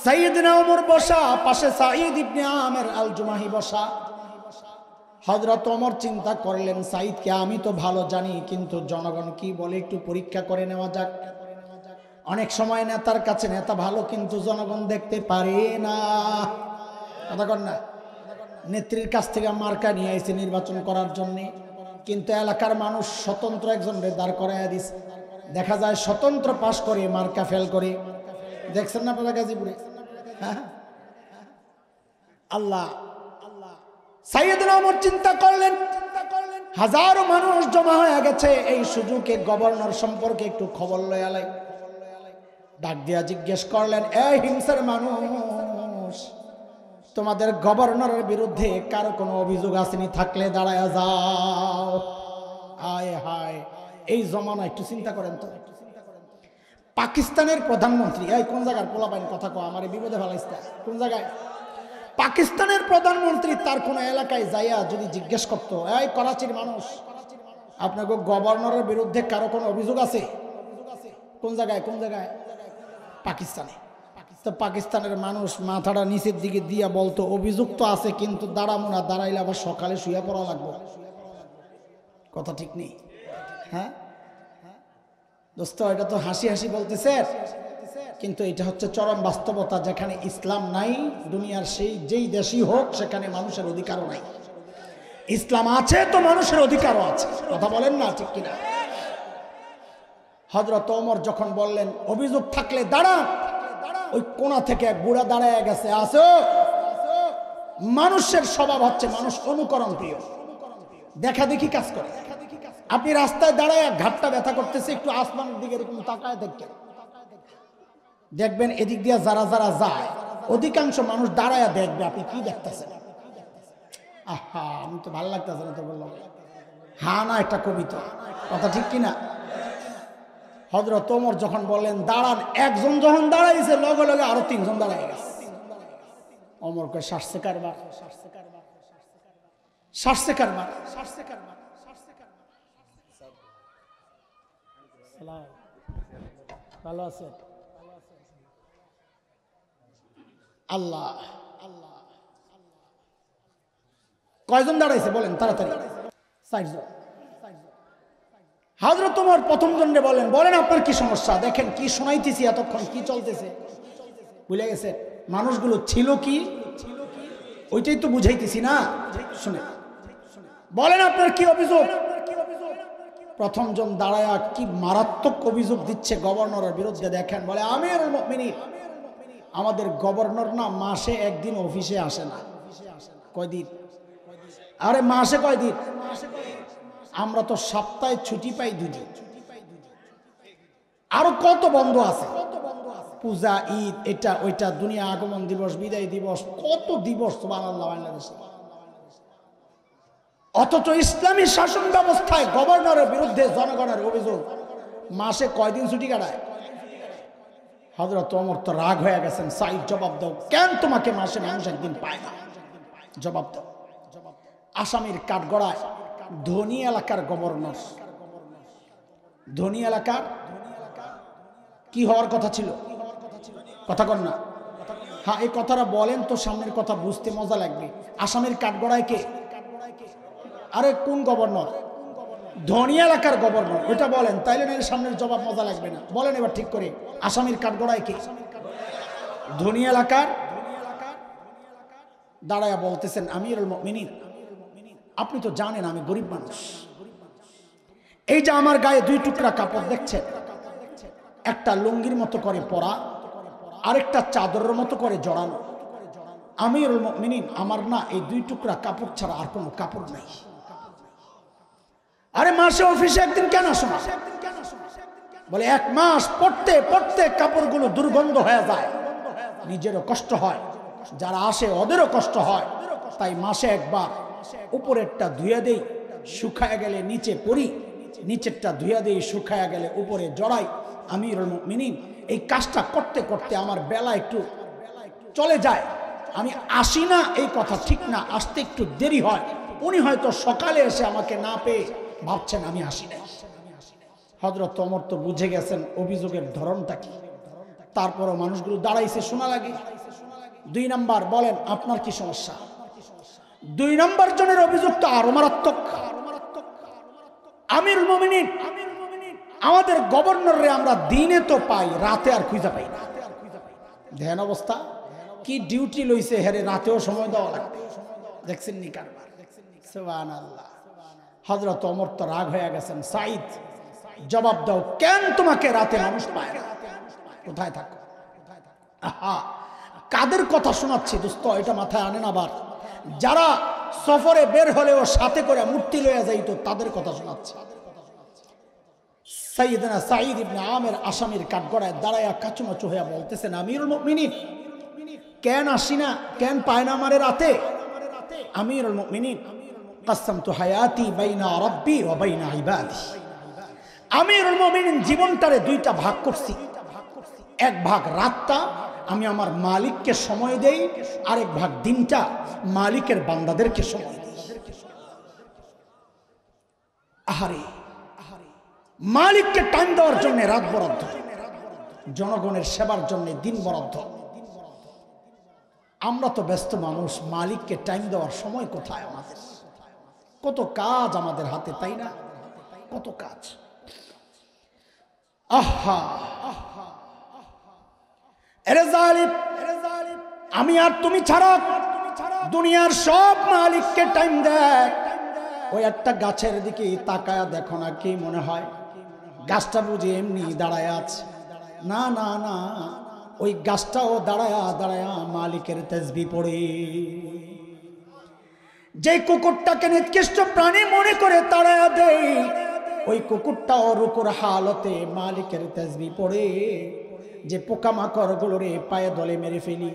Speaker 1: সাইয়েদনা ওমর বসা, পাশে সাঈদ ইবনে আমির আল জুমাহি বসা। হযরত ওমর চিন্তা করলেন, সাঈদকে আমি তো ভালো জানি, কিন্তু জনগণ কি বলে একটু পরীক্ষা করে নেওয়া যাক। অনেক সময় নেতার কাছে নেতা ভালো, কিন্তু জনগণ দেখতে পারে না। কথা কন না? নেত্রীর কাছ থেকে মার্কা নিয়ে আইছে নির্বাচন করার জন্য, কিন্তু এলাকার মানুষ স্বতন্ত্র একজন দাঁড় করাইয়া দিছে। দেখা যায় স্বতন্ত্র পাশ করে মার্কা ফেল করে। দেখছেন না আপনারা গাজীপুরে? হ্যাঁ, আল্লাহ। সাইয়েদনা ওমর চিন্তা করলেন, হাজারো মানুষ জমা হয়ে গেছে, এই সুযোগে গভর্নর সম্পর্কে একটু খবর লয়া লাই। ডাক দিয়া জিজ্ঞেস করলেন, এই হিংসার মানুষ, তোমাদের গভর্নরের বিরুদ্ধে কারো কোনো অভিযোগ আসেনি? থাকলে দাঁড়ায়া যাও। হায় হায়, এই জমানা একটু চিন্তা করেন তো। পাকিস্তানের প্রধানমন্ত্রী, এই কোন জায়গার পোলাপাইন কথা কো, আমার বিপদে ফেলাইছে। কোন জায়গায়? পাকিস্তানের প্রধানমন্ত্রী তার কোন এলাকায় যাইয়া যদি জিজ্ঞেস করতো, এই করাচির মানুষ, আপনাকে গভর্নরের বিরুদ্ধে কারো কোনো অভিযোগ আছে? কোন জায়গায়? কোন জায়গায়? পাকিস্তানে। তো পাকিস্তানের মানুষ মাথাটা নিচের দিকে দিয়া বলতো, অভিযোগ তো আছে, কিন্তু দাঁড়াবো না, দাঁড়াইলে আবার সকালে শুয়ে পড়া লাগবে। কথা ঠিক নেই? হ্যাঁ দোস্ত, এটা তো হাসি হাসি বলতেছে, কিন্তু এটা হচ্ছে চরম বাস্তবতা। যেখানে ইসলাম নাই, দুনিয়ার যেই দেশই হোক, সেখানে মানুষের অধিকারও নাই। ইসলাম আছে তো মানুষের অধিকারও আছে। কথা বলেন না, ঠিক কিনা? হযরত ওমর যখন বললেন অভিযোগ থাকলে দাঁড়ান, ওই কোণা থেকে এক বুড়া দাঁড়ায় গেছে। আসো, মানুষের স্বভাব হচ্ছে মানুষ অনুকরণ প্রিয়, দেখা দেখি কাজ করে। আপনি রাস্তায় দাঁড়ায় ঘাটটা ব্যথা করতেছে, একটু আসমানের দিকে এরকম তাকায় দেখবেন এদিক দিয়ে যারা যারা যায়, অধিকাংশ মানুষ দাঁড়ায় দেখবে আপনি কি দেখতেছেন। আহা, আমি তো ভালো লাগতেছে না তো বললাম। হা না, একটা কবিতা। কথা ঠিক কিনা? হযরত ওমর যখন বললেন দাঁড়ান, একজন যখন দাঁড়াইছে, লগে লগে আরো তিনজন দাঁড়ায় গেছে। ওমর কয়, শ্বাসে কারবার, শ্বাসে কারবার। ভালো আছে? আল্লাহ আল্লাহ। কয়জন দাঁড়াইছে বলেন তাড়াতাড়ি? 4 জন। হযরত ওমর প্রথম জনকে বলেন, বলেন আপনার কি সমস্যা? দেখেন কি শোনাইতেছি এতক্ষণ, কি চলতেছে ভুলে গেছে? মানুষগুলো ছিল কি, ওইটাই তো বুঝাইতেছি না। শুনে বলেন আপনার কি অভিযোগ? প্রথম জন দাঁড়ায়া কি মারাত্মক অভিযোগ দিচ্ছে গভর্নরের বিরুদ্ধে। দেখেন, বলে আমিরুল মুমিনিন, আমাদের গভর্নর না মাসে একদিন অফিসে আসে না। কয়দিন? আরে মাসে কয়দিন? আমরা তো সপ্তাহে ছুটি পাই 2 দিন। আরো কত বন্ধ আছে, পূজা, ঈদ, এটা ওইটা, দুনিয়া আগমন দিবস, বিদায় দিবস, কত দিবস সুবহানাল্লাহ বাংলাদেশে। অথচ ইসলামী শাসন ব্যবস্থায় গভর্নরের বিরুদ্ধে জনগণের অভিযোগ, মাসে কয়দিন ছুটি কাটায়? হযরত ওমর তো রাগ হয়ে গেছেন। সাইদ, জবাব দাও, কেন তোমাকে মাসে মানুষ একদিন পায় না? জবাব দাও। আসামির কাঠগড়ায় ধনী এলাকার গভর্নর, ধনী এলাকার কি হওয়ার কথা ছিল? কথা কন না? হ্যাঁ, এই কথাটা বলেন তো, সামনের কথা বুঝতে মজা লাগবে। আসামির কাঠগড়ায় কে? আরে কোন গভর্নর? ধনী এলাকার গভর্নর, ওইটা বলেন, তাইলে না সামনের জবাব মজা লাগবে না। বলেন এবার ঠিক করে, আসামির কাঠগড়ায় কে? ধনী এলাকার। দাঁড়ায়া বলতেছেন, আমিরুল মুমিনিন, আপনি তো জানেন আমি গরিব মানুষ। এই যে আমার গায়ে 2 টুকরা কাপড় দেখছেন, একটা লুঙ্গির মতো করে পরা, আরেকটা চাদরের মতো করে জড়ানো। আমিরুল মুমিনিন, আমার না এই 2 টুকরা কাপড় ছাড়া আর কোনো কাপড় নাই। আরে মাসে অফিসে একদিন কেন আসো না? বলে 1 মাস পড়তে পড়তে কাপড়গুলো দুর্গন্ধ হয়ে যায়, নিজেরও কষ্ট হয়, যারা আসে ওদেরও কষ্ট হয়, তাই মাসে একবার উপরেরটা ধুয়ে দেই, শুকায় গেলে নিচে পরি, নিচেরটা ধুইয়া দিয়ে শুকায়া গেলে উপরে জড়াই আমিরুল মুমিনিন। এই কাজটা করতে করতে আমার বেলা একটু চলে যায়, আমি আসি না এই কথা ঠিক না, আসতে একটু দেরি হয়। উনি হয়তো সকালে এসে আমাকে না পেয়ে ভাবছেন আমি আসি না। হযরত ওমর তো বুঝে গেছেন অভিযোগের ধরনটা কি, তারপরও মানুষগুলো দাঁড়াইছে শোনা লাগে। 2 নাম্বার বলেন আপনার কি সমস্যা? 2 নাম্বার জনের অভিযোগ তো আরো মারাত্মক। আমিরুল মুমিনিন আমাদের গভর্নর রে আমরা দিনে তো পাই, রাতে আর খুঁজে পাই না। ধ্যান অবস্থা কি ডিউটি লইছে, হেরে রাতেও সময় দেওয়া লাগবে। দেখছেন নি কারবার? সুবহানাল্লাহ। হযরত ওমর তো রাগ হয়ে গেছেন, সাঈদ জবাব দাও, কেন তোমাকে রাতে মানুষ পায় না? কোথায় থাকো? আহা, কাদের কথা শোনাচ্ছি দোস্ত, এটা মাথায় আনেন। আবার যারা সফরে বের হলেও সাথে করে মূর্তি লইয়া যাইতো তাদের কথা শোনাচ্ছি। সাইয়েদনা সাঈদ ইবনে আমির আসামির কাঠগড়ায় দাঁড়ায়া কাচুমাচু হইয়া বলতেছেন, আমিরুল মুমিনিন কেন আসি না, কেন পায় না আমারে রাতে? আমিরুল মুমিনিন কাসামতু হায়াতি বাইনা রাব্বি ওয়া বাইনা ইবাদি। আমিরুল মুমিনিন জীবনটারে 2টা ভাগ করছি। এক ভাগ রাতটা আমি আমার মালিককে সময় দেই, আরেক ভাগ দিনটা মালিকের বান্দাদেরকে সময় দেই। আহারে, মালিককে টাইম দেওয়ার জন্য রাত বরাদ্দ, জনগণের সেবার জন্য দিন বরাদ্দ। আমরা তো ব্যস্ত মানুষ, মালিককে টাইম দেওয়ার সময় কোথায় আমাদের? কত কাজ আমাদের হাতে, তাই না? কত কাজ। আহা, এরে জালিম, আমি আর তুমি ছাড়া দুনিয়ার সব মালিককে টাইম দেয়। ওই একটা গাছের দিকে তাকায়া দেখো না, কি মনে হয় গাছটা বুঝি এমনি দাঁড়ায় আছে? না না না, ওই গাছটাও দাঁড়ায়া দাঁড়ায়া মালিকের তাসবিহ পড়ে। যে কুকুরটাকে নিকৃষ্ট প্রাণী মনে করে তাড়ায়া দেয়, ওই কুকুরটাও রুকুর হালতে মালিকের তাসবিহ পড়ে। যে পোকামাকড় গুলোরে পায়ে দলে মেরে ফেলি,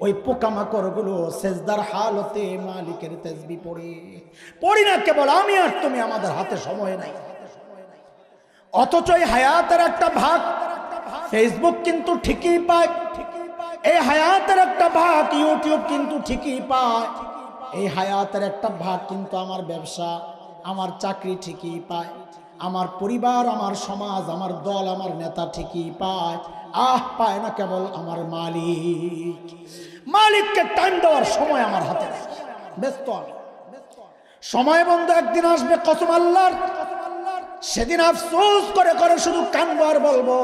Speaker 1: ওই পোকামাকড় গুলো সেজদার হালতে মালিকের তাসবিহ পড়ে। পড়ি না কেবল আমি আর তুমি, আমাদের হাতে সময় নাই। অথচ এই হায়াতের একটা ভাগ ফেসবুক কিন্তু ঠিকই পায়, এই হায়াতের একটা ভাগ ইউটিউব কিন্তু ঠিকই পায়, এই হায়াতের একটা ভাগ কিন্তু আমার ব্যবসা, আমার চাকরি ঠিকই পায়, আমার পরিবার, আমার সমাজ, আমার দল, আমার নেতা ঠিকই পায়। পায় না কেবল আমার মালিক। মালিককে টাইম দেওয়ার সময় আমার হাতে নেই, ব্যস্ত আমি। সময় বন্ধ একদিন আসবে কসম আল্লাহর, সেদিন আফসোস করে করে শুধু কানবো আর বলবো,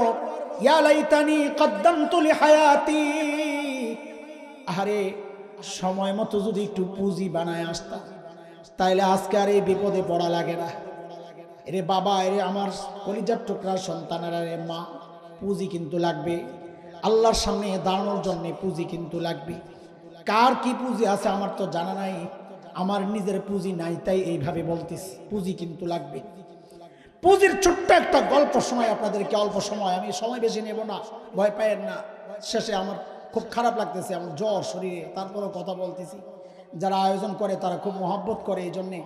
Speaker 1: ইয়া লাইতানি কদ্দামতু লিহায়াতি। আরে সময় মতো যদি একটু পুঁজি বানায় আসতাম, তাইলে আজকে আর এই বিপদে পড়া লাগে না। এরে বাবা, এরে আমার কলিজার টুকরা সন্তানেরা, রে মা, পুঁজি কিন্তু লাগবে। আল্লাহর সামনে দাঁড়ানোর জন্য পুঁজি কিন্তু লাগবে। কার কি পুঁজি আছে আমার তো জানা নাই, আমার নিজের পুঁজি নাই, তাই এইভাবে বলতেছি, পুঁজি কিন্তু লাগবে। পুঁজির ছোট্ট একটা গল্প সময় আপনাদেরকে, অল্প সময়, আমি সময় বেশি নেব না, ভয় পায়েন না। শেষে আমার খুব খারাপ লাগতেছে, আমার জ্বর শরীরে, তারপরেও কথা বলতেছি। যারা আয়োজন করে তারা খুব মহব্বত করে, এই জন্যে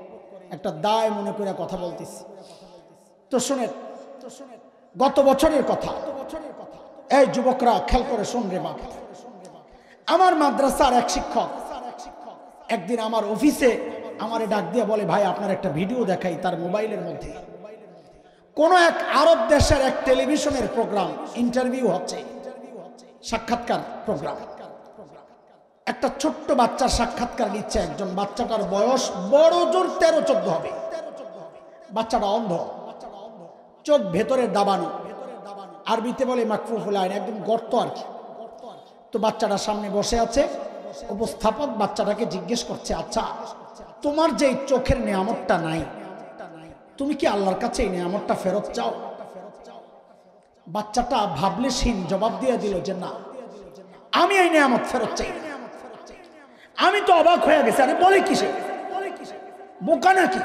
Speaker 1: একটা দায় মনে করে কথা বলতেছি। তো শুনেন, গত বছরের কথা, এই যুবকরা খেয়াল করে শুন রে বাবা। আমার মাদ্রাসার এক শিক্ষক একদিন আমার অফিসে আমারে ডাক দিয়ে বলে, ভাই আপনার একটা ভিডিও দেখাই। তার মোবাইলের মধ্যে কোন এক আরব দেশের এক টেলিভিশনের প্রোগ্রাম, ইন্টারভিউ হচ্ছে, সাক্ষাৎকার প্রোগ্রাম। একটা ছোট্ট বাচ্চার সাক্ষাৎকার নিচ্ছে একজন। বাচ্চাটার বয়স বড় জোর 13-14 হবে। বাচ্চাটা অন্ধ, চোখ ভেতরে দাবানো, আরবিতে বলে মাকফুফুল আইন, একদম গর্ত আর কি। তো বাচ্চাটা সামনে বসে আছে, উপস্থাপক বাচ্চাটাকে জিজ্ঞেস করছে, আচ্ছা তোমার যে চোখের নেয়ামতটা নাই, তুমি কি আল্লাহর কাছে এই নেয়ামতটা ফেরত চাও? বাচ্চাটা ভাবলেশীন জবাব দিয়ে দিল যে না, আমি এই নেয়ামত ফেরত চাই। আমি তো অবাক হয়ে গেছি, আরে বলে কিসে, বোকা নাকি?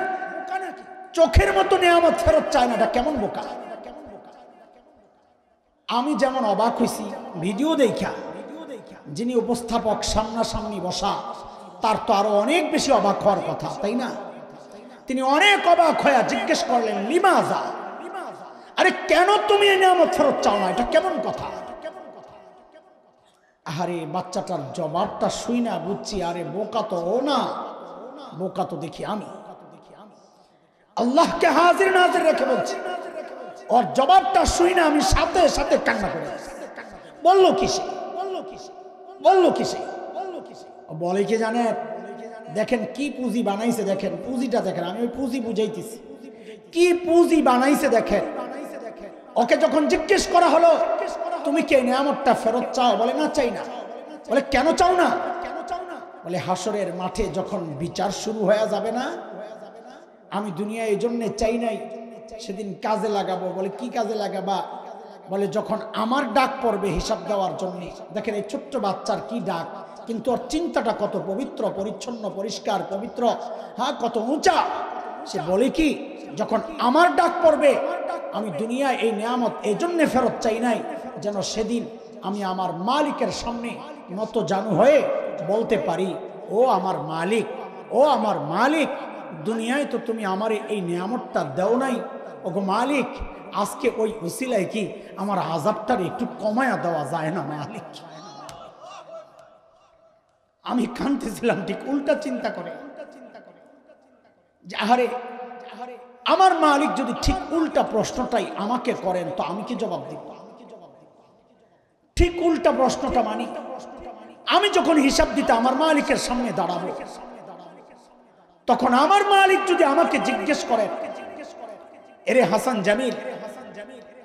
Speaker 1: চোখের মতো নেয়ামত ফেরত চায় না, এটা কেমন বোকা? আমি যেমন অবাক হয়েছি ভিডিও দেখা, যিনি উপস্থাপক সামনাসামনি বসা, তার তো আরো অনেক বেশি অবাক হওয়ার কথা, তাই না? তিনি অনেক অবাক হয়ে জিজ্ঞেস করলেন, লিমাজা, আরে কেন তুমি এই নিয়ামত ফেরত চাও না? এটা কেমন কথা? আরে বাচ্চাটার জবাবটা শুই না বুঝছি, আরে বোকা তো ও না, বোকা তো দেখি আমি। আল্লাহকে হাজির নাজির রেখে বলছি, ওর জবাবটা শুই না আমি সাথে সাথে কান্না করে। বললো কিসে? বললো কিসে? বলে কি জানেন? দেখেন কি পুঁজি বানাইছে, দেখেন পুঁজিটা দেখেন, আমি ওই পুঁজি বুঝাইতেছি কি পুঁজি বানাইছে দেখেন। ওকে যখন জিজ্ঞেস করা হলো তুমি কি নিয়ামতটা ফেরত চাও? বলে না, চাই না। বলে কেন চাও না? বলে হাসরের মাঠে যখন বিচার শুরু হয়ে যাবে না, আমি দুনিয়া এই জন্য চাই নাই, সেদিন কাজে লাগাবো। বলে কি কাজে লাগাবা? বলে যখন আমার ডাক পড়বে হিসাব দেওয়ার জন্য। দেখেন এই ছোট্ট বাচ্চার কি ডাক, কিন্তু ওর চিন্তাটা কত পবিত্র, পরিচ্ছন্ন, পরিষ্কার, পবিত্র, হ্যাঁ কত উঁচা। সে বলে কি, যখন আমার ডাক পড়বে, আমি দুনিয়ায় এই নিয়ামত এই জন্য ফেরত চাই নাই যেন সেদিন আমি আমার মালিকের সামনে নত জানু হয়ে বলতে পারি, ও আমার মালিক, ও আমার মালিক, দুনিয়ায় তো তুমি আমার এই নিয়ামতটা দেও নাই, ওগো মালিক, আজকে ওই উসিলায় কি আমার আযাবটার একটু কমায়া দেওয়া যায় না মালিক? আমি কাঁদতেছিলাম ঠিক উল্টা চিন্তা করে, আহারে আমার মালিক যদি ঠিক উল্টা প্রশ্নটাই আমাকে করেন তো আমি কি জবাব দিব? ঠিক উল্টা প্রশ্নটা মানি। আমি যখন হিসাব দিতে আমার মালিকের সামনে দাঁড়াবো, তখন আমার মালিক যদি আমাকে জিজ্ঞেস করেন, এরে হাসান জামিল,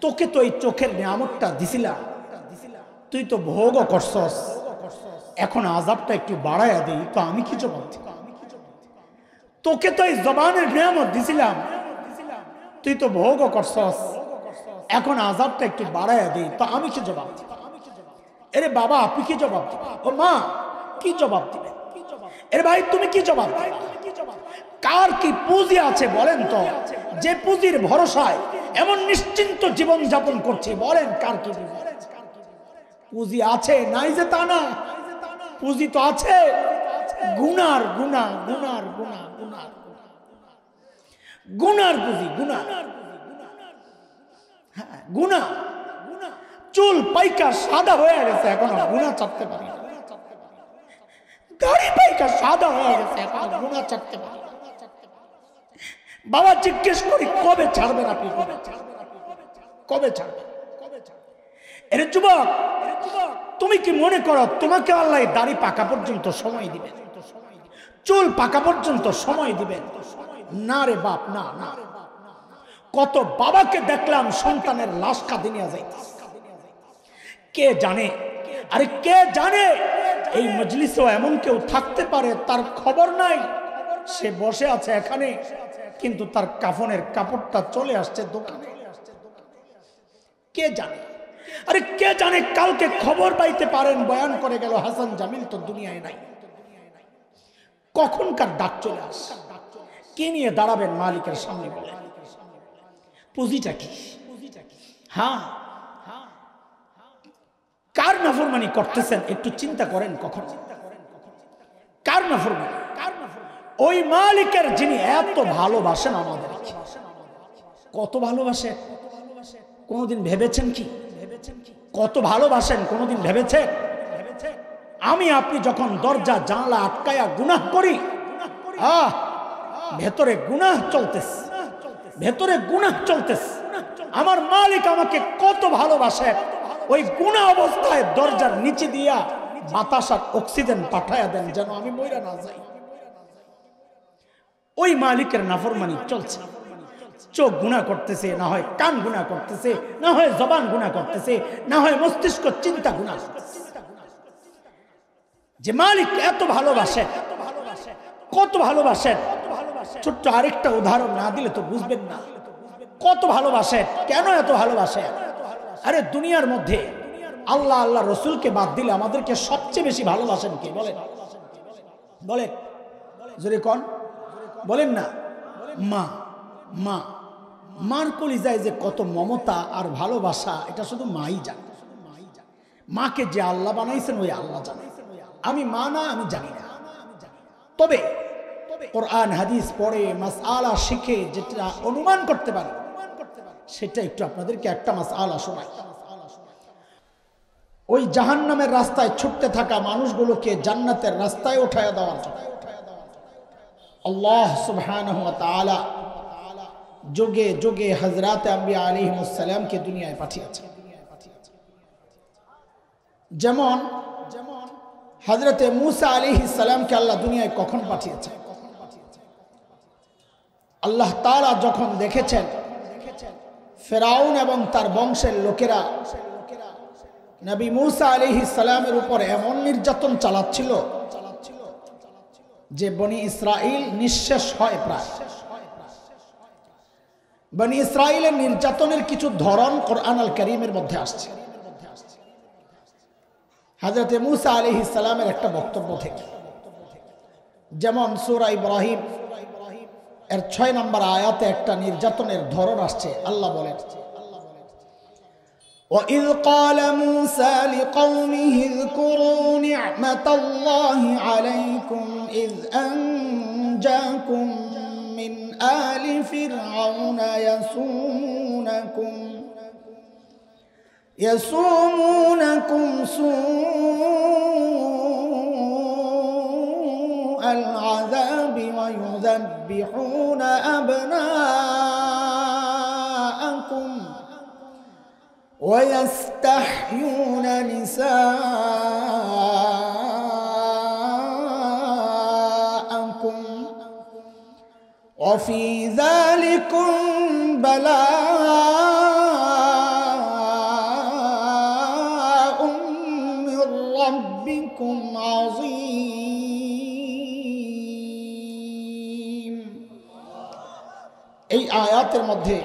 Speaker 1: তোকে তো এই চোখের নিয়ামতটা দিছিলাম, তুই তো ভোগও করছস, এখন আযাবটা একটু বাড়ায়া দিই, তো আমি কি জবাব দিব? তোকে তো এই জবানের নিয়ামত দিছিলাম, তুই তো ভোগও করছস, এখন আযাবটা একটু বাড়ায়া দিই, তো আমি কি জবাব দিব? এরে বাবা আপনি কি জবাব দিবেন? ও মা কি জবাব দিবেন? এরে ভাই তুমি কি জবাব দিবেন? কার কি পুঁজি আছে বলেন তো, যে পুঁজির ভরসায় এমন নিশ্চিন্ত জীবন যাপন করছে, বলেন কার কি পুঁজি আছে? নাই যে তা না, পুঁজি তো আছে, গুনার গুনাহ, গুনার গুনাহ, গুনার গুনার পুঁজি, গুনাহ, হ্যাঁ গুনাহ। চুল পাইকা সাদা হয়ে গেছে, এখনো গুনাহ ছাড়তে পারি না। দাড়ি পাইকা সাদা হয়ে গেছে, এখনো গুনাহ ছাড়তে পারি না। বাবা জিজ্ঞেস করি কবে ছাড়বেন আপনি? কবে ছাড়বেন? এর যুবক, তুমি কি মনে করো তোমাকে আল্লাহ দাড়ি পাকা পর্যন্ত সময় দিবেন, চুল পাকা পর্যন্ত সময় দিবেন? না রে বাপ, না না। কত বাবাকে দেখলাম সন্তানের লাশ কাঁদে নিয়ে যাইতেছে। কে জানে, আরে কে জানে এই মজলিসেও এমন কেউ থাকতে পারে তার খবর নাই, সে বসে আছে এখানে কিন্তু তার কাফনের কাপড়টা চলে আসছে দোকানে। কে জানে, আরে কে জানে কালকে খবর পাইতে পারেন বয়ান করে গেল হাসান জামিল তো দুনিয়ায় নাই, কখনকার ডাক চলে আসে। কে নিয়ে দাঁড়াবেন মালিকের সামনে? বলে পুঁজিটা কি? হ্যাঁ, কার নাফরমানি করতেছেন একটু চিন্তা করেন। কখন কার নাফরমানি? ওই মালিকের যিনি এত ভালোবাসেন আমাদের। কত ভালোবাসেন কোনদিন ভেবেছেন কি? কত ভালোবাসেন কোনদিন ভেবেছেন? আমি আপনি যখন দরজা জানলা আটকায়া গুনাহ করি, ভেতরে গুনাহ চলতেছে, ভেতরে গুনাহ চলতেছে, আমার মালিক আমাকে কত ভালোবাসে। ওই গুনাহ অবস্থায় দরজার নিচে দিয়া বাতাস আর অক্সিজেন পাঠায়া দেন যেন আমি মইরা না যাই। ওই মালিকের নাফরমানি চলছে। চোখ গুনাহ করতেছে, না হয় কান গুনাহ করতেছে, না হয় জবান গুনাহ করতেছে, না হয় মস্তিষ্ক চিন্তা গুনাহ করতেছে। যে মালিক এত ভালোবাসেন, কত ভালোবাসেন, ছোট্ট আরেকটা উদাহরণ না দিলে তো বুঝবেন না কত ভালোবাসেন, কেন এত ভালোবাসেন। আরে দুনিয়ার মধ্যে আল্লাহ আল্লাহ রসুলকে বাদ দিলে আমাদেরকে সবচেয়ে বেশি ভালোবাসেন কে? বলেন, বলেন জোরে কোন, বলেন না। মা, মা, মার কলিজায় যে কত মমতা আর ভালোবাসা এটা শুধু মাই জানে। মাকে যে আল্লাহ বানাইছেন ওই আল্লাহ জানে, আমি মা না, আমি জানি না। তবে কোরআন হাদিস পড়ে মাসআলা শিখে যেটা অনুমান করতে পারে, সেটা একটু আপনাদেরকে একটা মাসআলা শোনাই। ওই জাহান্নামের রাস্তায় ছুটতে থাকা মানুষগুলোকে জান্নাতের রাস্তায় উঠায়া দেওয়ার জন্য আল্লাহ সুবহানাহু ওয়া তাআলা যুগে যুগে হযরত আম্বিয়া আলাইহিমুস সালামকে দুনিয়ায় পাঠিয়েছেন। যেমন হযরতে মূসা আলাইহিস সালামকে আল্লাহ দুনিয়ায় কখন পাঠিয়েছেন? আল্লাহ তাআলা যখন দেখেছেন ফেরাউন এবং তার বংশের লোকেরা নবী মূসা আলাইহিস সালামের উপর এমন নির্যাতন চালাচ্ছিল যে বনি ইসরাইল নিঃশেষ হয় প্রায়। বনি ইসরাইলের নির্যাতনের কিছু ধরন কোরআন আল কারীমের মধ্যে আসছে। হযরত মূসা আলাইহিস সালামের একটা বক্তব্য থেকে, যেমন সূরা ইব্রাহিম এর 6 নম্বর আয়াতে একটা নির্যাতনের ধরন আসছে। আল্লাহ বলেন, وَإِذْ قَالَ مُوسَى لِقَوْمِهِ اذْكُرُوا نِعْمَةَ اللَّهِ عَلَيْكُمْ إِذْ أَنْجَاكُمْ مِنْ آلِ فِرْعَوْنَ يَسُومُونَكُمْ سُوءَ الْعَذَابِ وَيُذَبِّحُونَ أَبْنَاءَكُمْ وَيَسْتَحْيُونَ نِسَاءَكُمْ وَفِي ذَلِكُمْ بَلَاءٌ مِّن رَّبِّكُمْ عَظِيمٌ। এই আয়াতের মধ্যে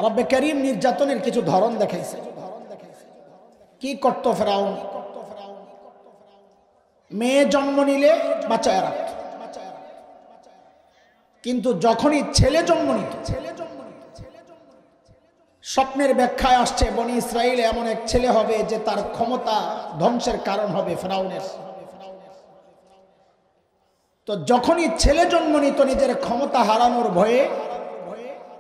Speaker 1: রব্বে কারীম নির্যাতনের কিছু ধরন দেখাইছে। কি করত ফেরাউন? মেয়ে জন্ম নিলে বাঁচায় রাখত, কিন্তু যখনই ছেলে জন্ম নিত, স্বপ্নের ব্যাখ্যায় আসছে বনি ইসরাইলে এমন এক ছেলে হবে যে তার ক্ষমতা ধ্বংসের কারণ হবে ফেরাউনের। তো যখনই ছেলে জন্ম নিত নিজের ক্ষমতা হারানোর ভয়ে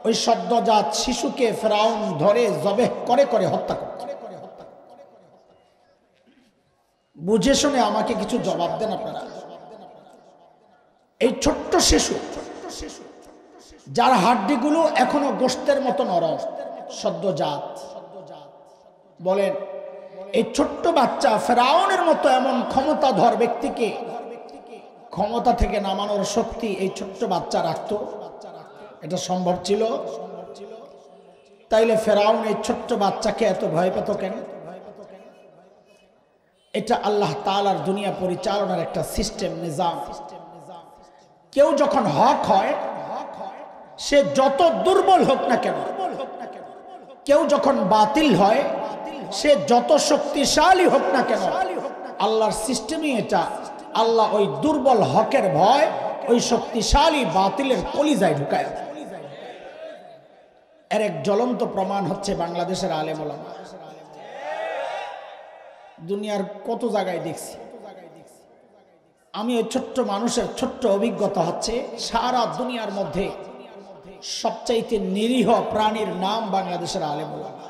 Speaker 1: ওই সদ্যজাত শিশুকে ফেরাউন ধরে জবেহ করে করে হত্যা করত। বুঝে শুনে আমাকে কিছু জবাব দেন আপনারা। এই ছোট্ট শিশু যার হাড্ডিগুলো এখনো গোশতের মতো নরম, সদ্যজাত, বলেন এই ছোট্ট বাচ্চা ফেরাউনের মতো এমন ক্ষমতাধর ব্যক্তিকে ক্ষমতা থেকে নামানোর শক্তি এই ছোট্ট বাচ্চা রাখতো? এটা সম্ভব ছিল? তাইলে ফেরাউন এই ছোট্ট বাচ্চাকে এত ভয় পেত কেন? এটা আল্লাহ তাআলার দুনিয়া পরিচালনার একটা সিস্টেম, নিজাম। কেউ যখন হক হয় সে যত দুর্বল হোক না কেন, কেউ যখন বাতিল হয় সে যত শক্তিশালী হোক না কেন, আল্লাহর সিস্টেমই এটা। আল্লাহ ওই দুর্বল হকের ভয় ওই শক্তিশালী বাতিলের কলিজায় ঢুকায়। এর এক জ্বলন্ত প্রমাণ হচ্ছে বাংলাদেশের আলেম ওলামা। দুনিয়ার কত জায়গায় দেখছি আমি। এই ছোট্ট মানুষের ছোট্ট অভিজ্ঞতা হচ্ছে সারা দুনিয়ার মধ্যে সবচাইতে নিরীহ প্রাণীর নাম বাংলাদেশের আলেম ওলামা।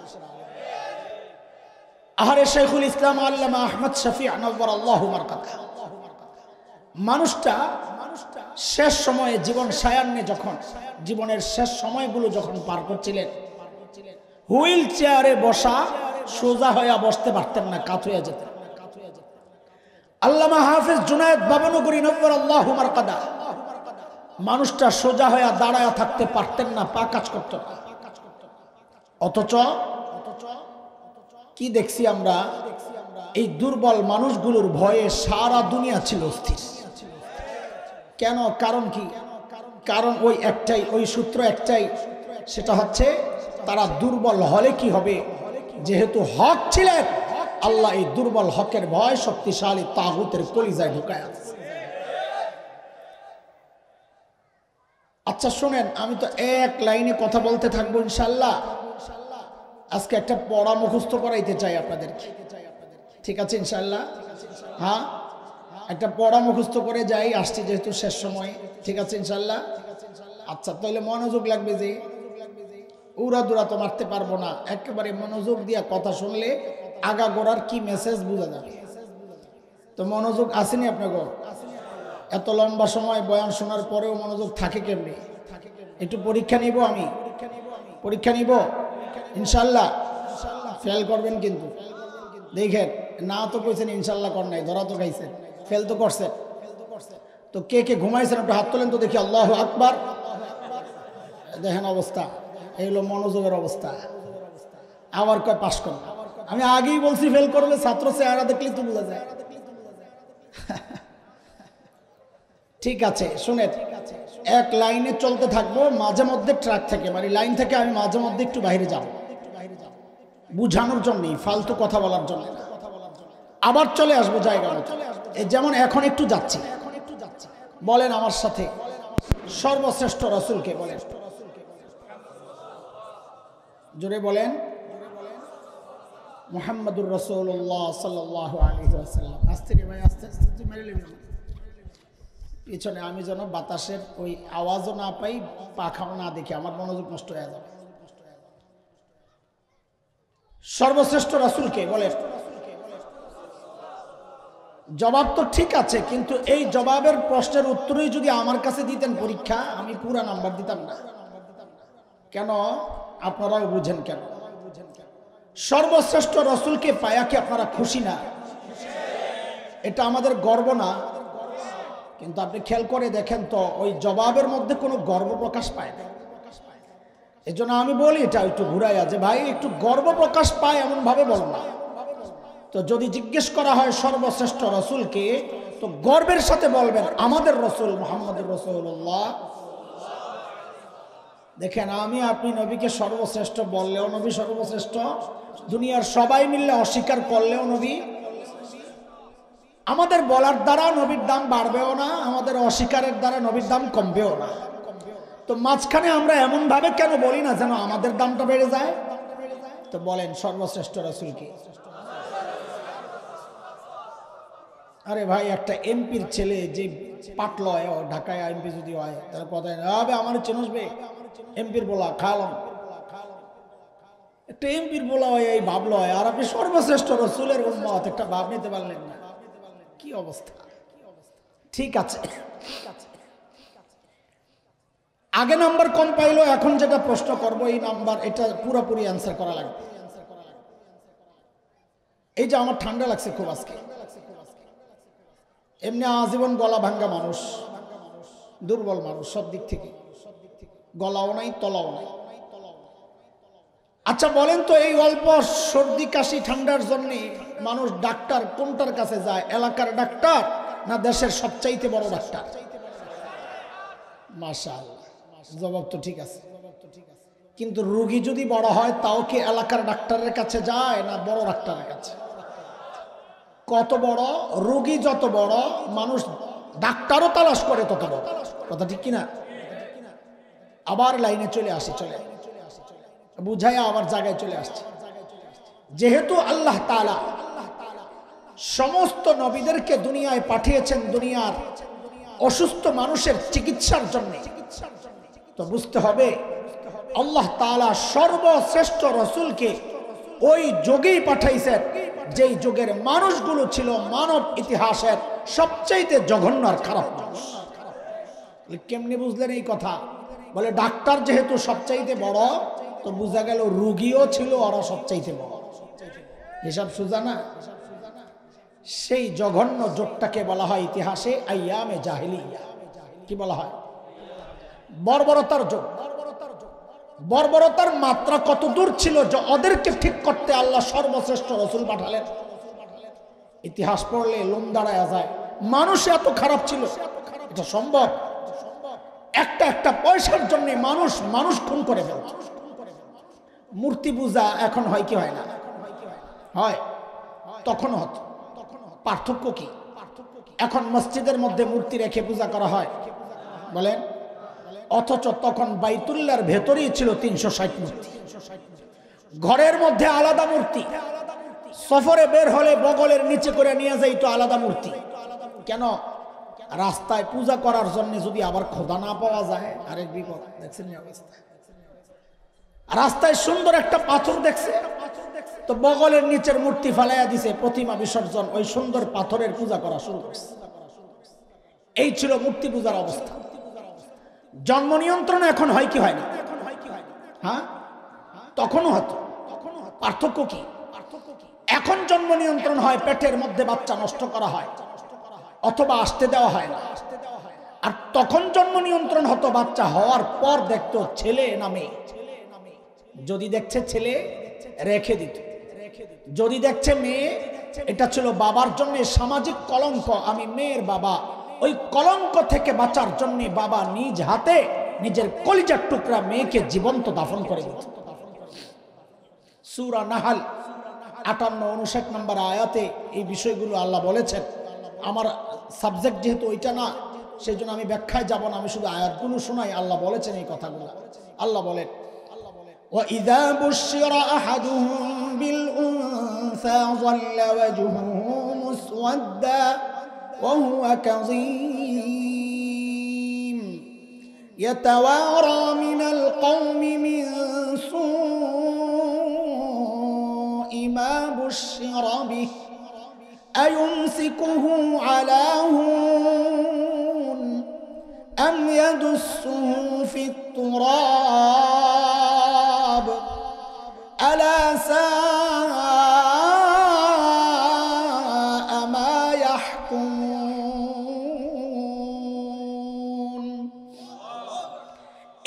Speaker 1: আহারে শাইখুল ইসলাম আল্লামা আহমদ শফি নওয়ারাল্লাহু মারকাতা। মানুষটা শেষ সময়ে জীবন সায়ান্নে যখন জীবনের শেষ সময়গুলো যখন পার করছিলেন, হুইল চেয়ারে বসা, সোজা হয়ে বসতে পারতেন না, কাত হয়ে যেতেন। আল্লামা হাফেজ জুনায়েদ বাবনগরী নওয়ারাল্লাহু মারকাতা মানুষটা সোজা হয়ে দাঁড়ায় থাকতে পারতেন না, পা কাজ করত না। অথচ কি দেখছি আমরা? এই দুর্বল মানুষগুলোর ভয়ে সারা দুনিয়া ছিল অস্থির। কেন? কারণ কি? কারণ ওই একটাই, ওই সূত্র একটাই, সেটা হচ্ছে তারা দুর্বল হলে কি হবে? যেহেতু হক ছিলেন, আল্লাহ এই দুর্বল হকের ভয় শক্তিশালী তাগুতের কলিজায় ঢুকায়। আচ্ছা শোনেন, আমি তো এক লাইনে কথা বলতে থাকবো ইনশাল্লাহ। আজকে একটা পড়া মুখস্থ করাইতে চাই আপনাদেরকে, ঠিক আছে ইনশাল্লাহ? হ্যাঁ, একটা পড়া মুখস্থ করে যাই, আসছি যেহেতু শেষ সময়। ঠিক আছে ইনশাল্লাহ? আচ্ছা, তাহলে মনোযোগ লাগবে যে, উড়া দুরা তো মারতে পারবো না, একেবারে মনোযোগ দিয়া কথা শুনলে আগা গোড়ার কি মেসেজ বোঝা যাবে। তো মনোযোগ আসেনি আপনাকে? এত লম্বা সময় বয়ান শোনার পরেও মনোযোগ থাকে কেমনি? একটু পরীক্ষা নিব, আমি পরীক্ষা নিব ইনশাল্লাহ। ফেল করবেন কিন্তু, দেখেন। না তো কইছেন ইনশাল্লাহ কর নাই, ধরা তো খাইছেন, ফেল তো করছেন। তো কে কে ঘুমাইছেন একটু হাত তোলেন তো দেখি। আল্লাহু আকবার। দেখেন অবস্থা, এই হলো মনোযোগের অবস্থা। আবার কয় পাস করো। আমি আগেই বলছি ফেল করবে, ছাত্র চেহারা দেখলেই তো বোঝা যায়। ঠিক আছে, শুনেন, এক লাইনে চলতে থাকবো, মাঝে মধ্যে ট্র্যাক থেকে মানে লাইন থেকে আমি মাঝে মধ্যে একটু বাইরে যাব, বুঝানোর জন্যই, ফালতু কথা বলার জন্য। আবার চলে আসবো জায়গা মতো। যেমন এখন একটু যাচ্ছি, বলেন আমার সাথে, সর্বশ্রেষ্ঠ রাসূলকে বলেন, জোরে বলেন, মুহাম্মাদুর রাসূলুল্লাহ সাল্লাল্লাহু আলাইহি ওয়াসাল্লাম। আস্তে রে ভাই, আস্তে আস্তে, তুই মেরে নিবি পিছনে, আমি যেন বাতাসের ওই আওয়াজও না পাই, পাখাও না দেখি, আমার মনোযোগ নষ্ট হয়ে যাবে। সর্বশ্রেষ্ঠ রাসূলকে বলেন। জবাব তো ঠিক আছে, কিন্তু এই জবাবের প্রশ্নের উত্তরই যদি আমার কাছে দিতেন পরীক্ষা, আমি পুরা নাম্বার দিতাম না। কেন? আপনারাও বুঝেন কেন? সর্বশ্রেষ্ঠ রাসূলকে পায়া কি আপনারা খুশি না? এটা আমাদের গর্ব না? কিন্তু আপনি খেয়াল করে দেখেন তো, ওই জবাবের মধ্যে কোনো গর্ব প্রকাশ পায় না। এই জন্য আমি বলি এটা একটু ঘুরাইয়া, যে ভাই একটু গর্ব প্রকাশ পায় এমন ভাবে বল না। তো যদি জিজ্ঞেস করা হয় সর্বশ্রেষ্ঠ রাসূলকে, তো গর্বের সাথে বলবেন আমাদের রাসূল মুহাম্মদুর রাসূলুল্লাহ। দেখেন, আমি আপনি নবীকে সর্বশ্রেষ্ঠ বললেও নবী সর্বশ্রেষ্ঠ, দুনিয়ার সবাই মিললে অস্বীকার করলেও নবী। আমাদের বলার দ্বারা নবীর দাম বাড়বেও না, আমাদের অস্বীকারের দ্বারা নবীর দাম কমবেও না। তো মাঝখানে আমরা এমন ভাবে কেন বলি না যেন আমাদের দামটা বেড়ে যায়? তো বলেন সর্বশ্রেষ্ঠ রাসূল কি? আরে ভাই, একটা এমপির ছেলে যে পাটল হয়, ঢাকায় এমপি যদি হয়, তাহলে কথা হবে আমার চেনসবে এমপির বলা খালাম, একটা এমপির বলা হয় এই ভাবলো হয়, আর আপনি সর্বশ্রেষ্ঠ রাসূলের উম্মত একটা ভাব নিতে পারলেন না। কি অবস্থা? ঠিক আছে, আগে নাম্বার কম পাইলো, এখন যেটা প্রশ্ন করবো এই নাম্বার, এটা পুরোপুরি অ্যান্সার করা লাগবে। এই যে আমার ঠান্ডা লাগছে খুব আজকে, এমনি আজীবন গলা ভাঙ্গা মানুষ, দুর্বল মানুষ সব দিক থেকে, গলাও নাই তলাও নাই। আচ্ছা বলেন তো, এই অল্প সর্দি কাশি ঠান্ডার জন্য মানুষ ডাক্তার কোনটার কাছে যায়? এলাকার ডাক্তার না দেশের সবচাইতে বড় ডাক্তার? মাশাআল্লাহ, জবাব তো ঠিক আছে। কিন্তু রোগী যদি বড় হয়, তাও কি এলাকার ডাক্তারের কাছে যায় না বড় ডাক্তারের কাছে? কত বড় রোগী যত বড়, মানুষ ডাক্তারও তালাশ করে তত বড়। কথা ঠিক কিনা? আবার লাইনে চলে আসি, চলে বুঝাইয়া আবার জায়গায় চলে আসছে। যেহেতু আল্লাহ তাআলা সমস্ত নবীদেরকে দুনিয়ায় পাঠিয়েছেন দুনিয়ার অসুস্থ মানুষের চিকিৎসার জন্য, তো বুঝতে হবে আল্লাহ তাআলা সর্বশ্রেষ্ঠ রাসূলকে ওই যুগেই পাঠাইছেন যেই যুগের মানুষগুলো ছিল মানব ইতিহাসের সবচাইতে জঘন্য আর খারাপ মানুষ। কেমনে বুঝলেন এই কথা? বলে ডাক্তার যেহেতু সবচাইতে বড়, তো বোঝা গেল রোগীও ছিল ওরা সবচাইতে বড়। হিসাব সোজা না? সেই জঘন্য যুগটাকে বলা হয় ইতিহাসে আইয়ামে জাহেলিয়া। কি বলা হয়? বর্বরতার যুগ। বর্বরতার মাত্রা কত দূর ছিল যে ওদেরকে ঠিক করতে আল্লাহ সর্বশ্রেষ্ঠ রাসূল পাঠালেন। ইতিহাস পড়লে লোম দাঁড়ায় যায়, মানুষ এত খারাপ ছিল, এটা সম্ভব? একটা একটা পয়সার জন্য মানুষ খুন করে ফেলত। মূর্তি পূজা এখন হয় কি হয় না? হয়, তখনও হতো। পার্থক্য কি? এখন মসজিদের মধ্যে মূর্তি রেখে পূজা করা হয়, বলেন, অথচ তখন বাইতুল্লাহর ভেতরেই ছিল 360 মূর্তি। ঘরের মধ্যে আলাদা মূর্তি, সফরে বের হলে বগলের নিচে করে নিয়ে যাইতো আলাদা মূর্তি। কেন? রাস্তায় পূজা করার জন্য যদি আবার খোদা না পাওয়া যায়, আরেক বিপদ। দেখছেন অবস্থা? রাস্তায় সুন্দর একটা পাথর দেখছে, তো বগলের নিচের মূর্তি ফালাইয়া দিছে, প্রতিমা বিসর্জন, ওই সুন্দর পাথরের পূজা করা শুরু করছে। এই ছিল মূর্তি পূজার অবস্থা। জন্ম নিয়ন্ত্রণ এখন হয় কি হয় না? হ্যাঁ, তখনও হতো। পার্থক্য কি? এখন জন্ম নিয়ন্ত্রণ হয়, পেটের মধ্যে বাচ্চা নষ্ট করা হয় অথবা আসতে দেওয়া হয় না। আর তখন জন্ম নিয়ন্ত্রণ হতো, বাচ্চা হওয়ার পর দেখতো ছেলে না মেয়ে। যদি দেখছে ছেলে রেখে দিত, যদি দেখছে মেয়ে, এটা ছিল বাবার জন্য সামাজিক কলঙ্ক, আমি মেয়ের বাবা। ওই কলঙ্ক থেকে বাঁচার জন্য বাবা নিজ হাতে নিজের কলিজার টুকরা মেয়েকে জীবন্ত দাফন করে দিত। সূরা নাহল 58-59 নম্বর আয়াতে এই বিষয়গুলো আল্লাহ বলেছেন। আমার সাবজেক্ট যেহেতু ওইটা না, সেই জন্য আমি ব্যাখ্যায় যাব না, আমি শুধু আয়াতগুলো শোনাই। আল্লাহ বলেছেন এই কথাগুলো। আল্লাহ বলেন, وَإِذَا بُشِّرَ أَحَدُهُم بِالْأُنثَىٰ ظَلَّ وَجْهُهُ مُسْوَدًّا وَهُوَ كَظِيمٌ يَتَوَارَىٰ مِنَ الْقَوْمِ مِن سُوءِ مَا بُشِّرَ بِهِ أَيُمْسِكُهُ عَلَىٰ هُونٍ أَمْ يَدُسُّهُ فِي التُّرَابِ أَلَا سَاءَ مَا يَحْكُمُونَ।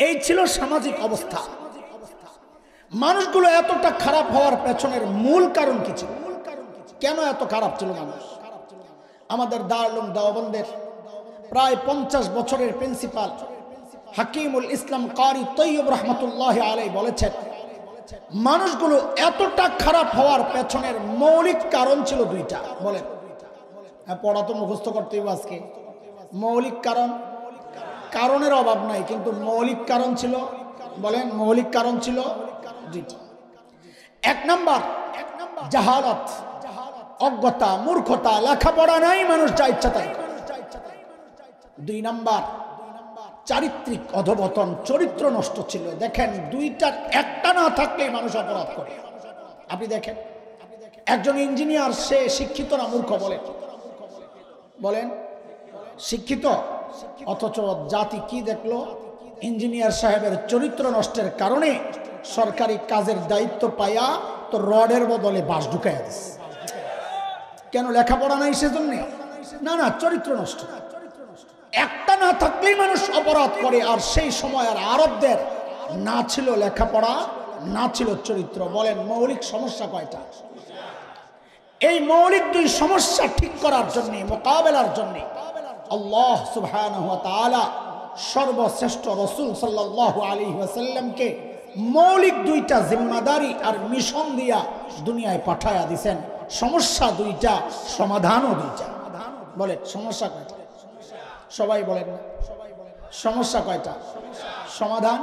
Speaker 1: এই ছিল সামাজিক অবস্থা। মানুষগুলো এতটা খারাপ হওয়ার পেছনের মূল কারণ কি ছিল? কেন এত খারাপ ছিল মানুষ? আমাদের দারুল উলুম দেওবন্দের প্রায় 50 বছরের প্রিন্সিপাল হাকিমুল ইসলাম কারি তৈয়ব রহমতুল্লাহ আলাইহি বলেছেন, মানুষগুলো এতটা খারাপ হওয়ার পেছনের মৌলিক কারণ ছিল দুইটা। বলেন, হ্যাঁ, পড়া তো মুখস্থ করতেই হবে আজকে। মৌলিক কারণ, কারণের অভাব নাই, কিন্তু মৌলিক কারণ ছিল। বলেন, মৌলিক কারণ ছিল দুইটা। এক নাম্বার জাহালাত, অজ্ঞতা, মূর্খতা, লেখাপড়া নাই, মানুষ যা ইচ্ছা তাই। দুই নাম্বার চারিত্রিক অধঃপতন, চরিত্র নষ্ট ছিল। দেখেন, দুইটার একটা না থাকলে মানুষ অপরাধ করে। আপনি দেখেন, একজন ইঞ্জিনিয়ার, সে শিক্ষিত না মূর্খ? বলেন শিক্ষিত, অথচ জাতি কি দেখলো? ইঞ্জিনিয়ার সাহেবের চরিত্র নষ্টের কারণে সরকারি কাজের দায়িত্ব পাইয়া তো রডের বদলে বাঁশ ঢুকাইয়া দিচ্ছে। কেন? লেখাপড়া নাই সেজন্য না, না, চরিত্র নষ্ট। একটা না থাকলেই মানুষ অপরাধ করে। আর সেই সময় আর আরবদের না ছিল লেখাপড়া, না ছিল চরিত্র। বলেন, মৌলিক সমস্যা কয়টা? এই মৌলিক দুই সমস্যা ঠিক করার জন্য, মোকাবেলার জন্য আল্লাহ সুবহানাহু ওয়া তাআলা সর্বশ্রেষ্ঠ রাসূল সাল্লাল্লাহু আলাইহি ওয়াসাল্লামকে মৌলিক দুইটা জিম্মাদারি আর মিশন দিয়া দুনিয়ায় পাঠায়া দিয়েছেন। সমস্যা দুইটা, সমাধানও দুইটা। বলেন, সমস্যা কয়টা? সবাই বলেন না, সমস্যা কয়টা? সমাধান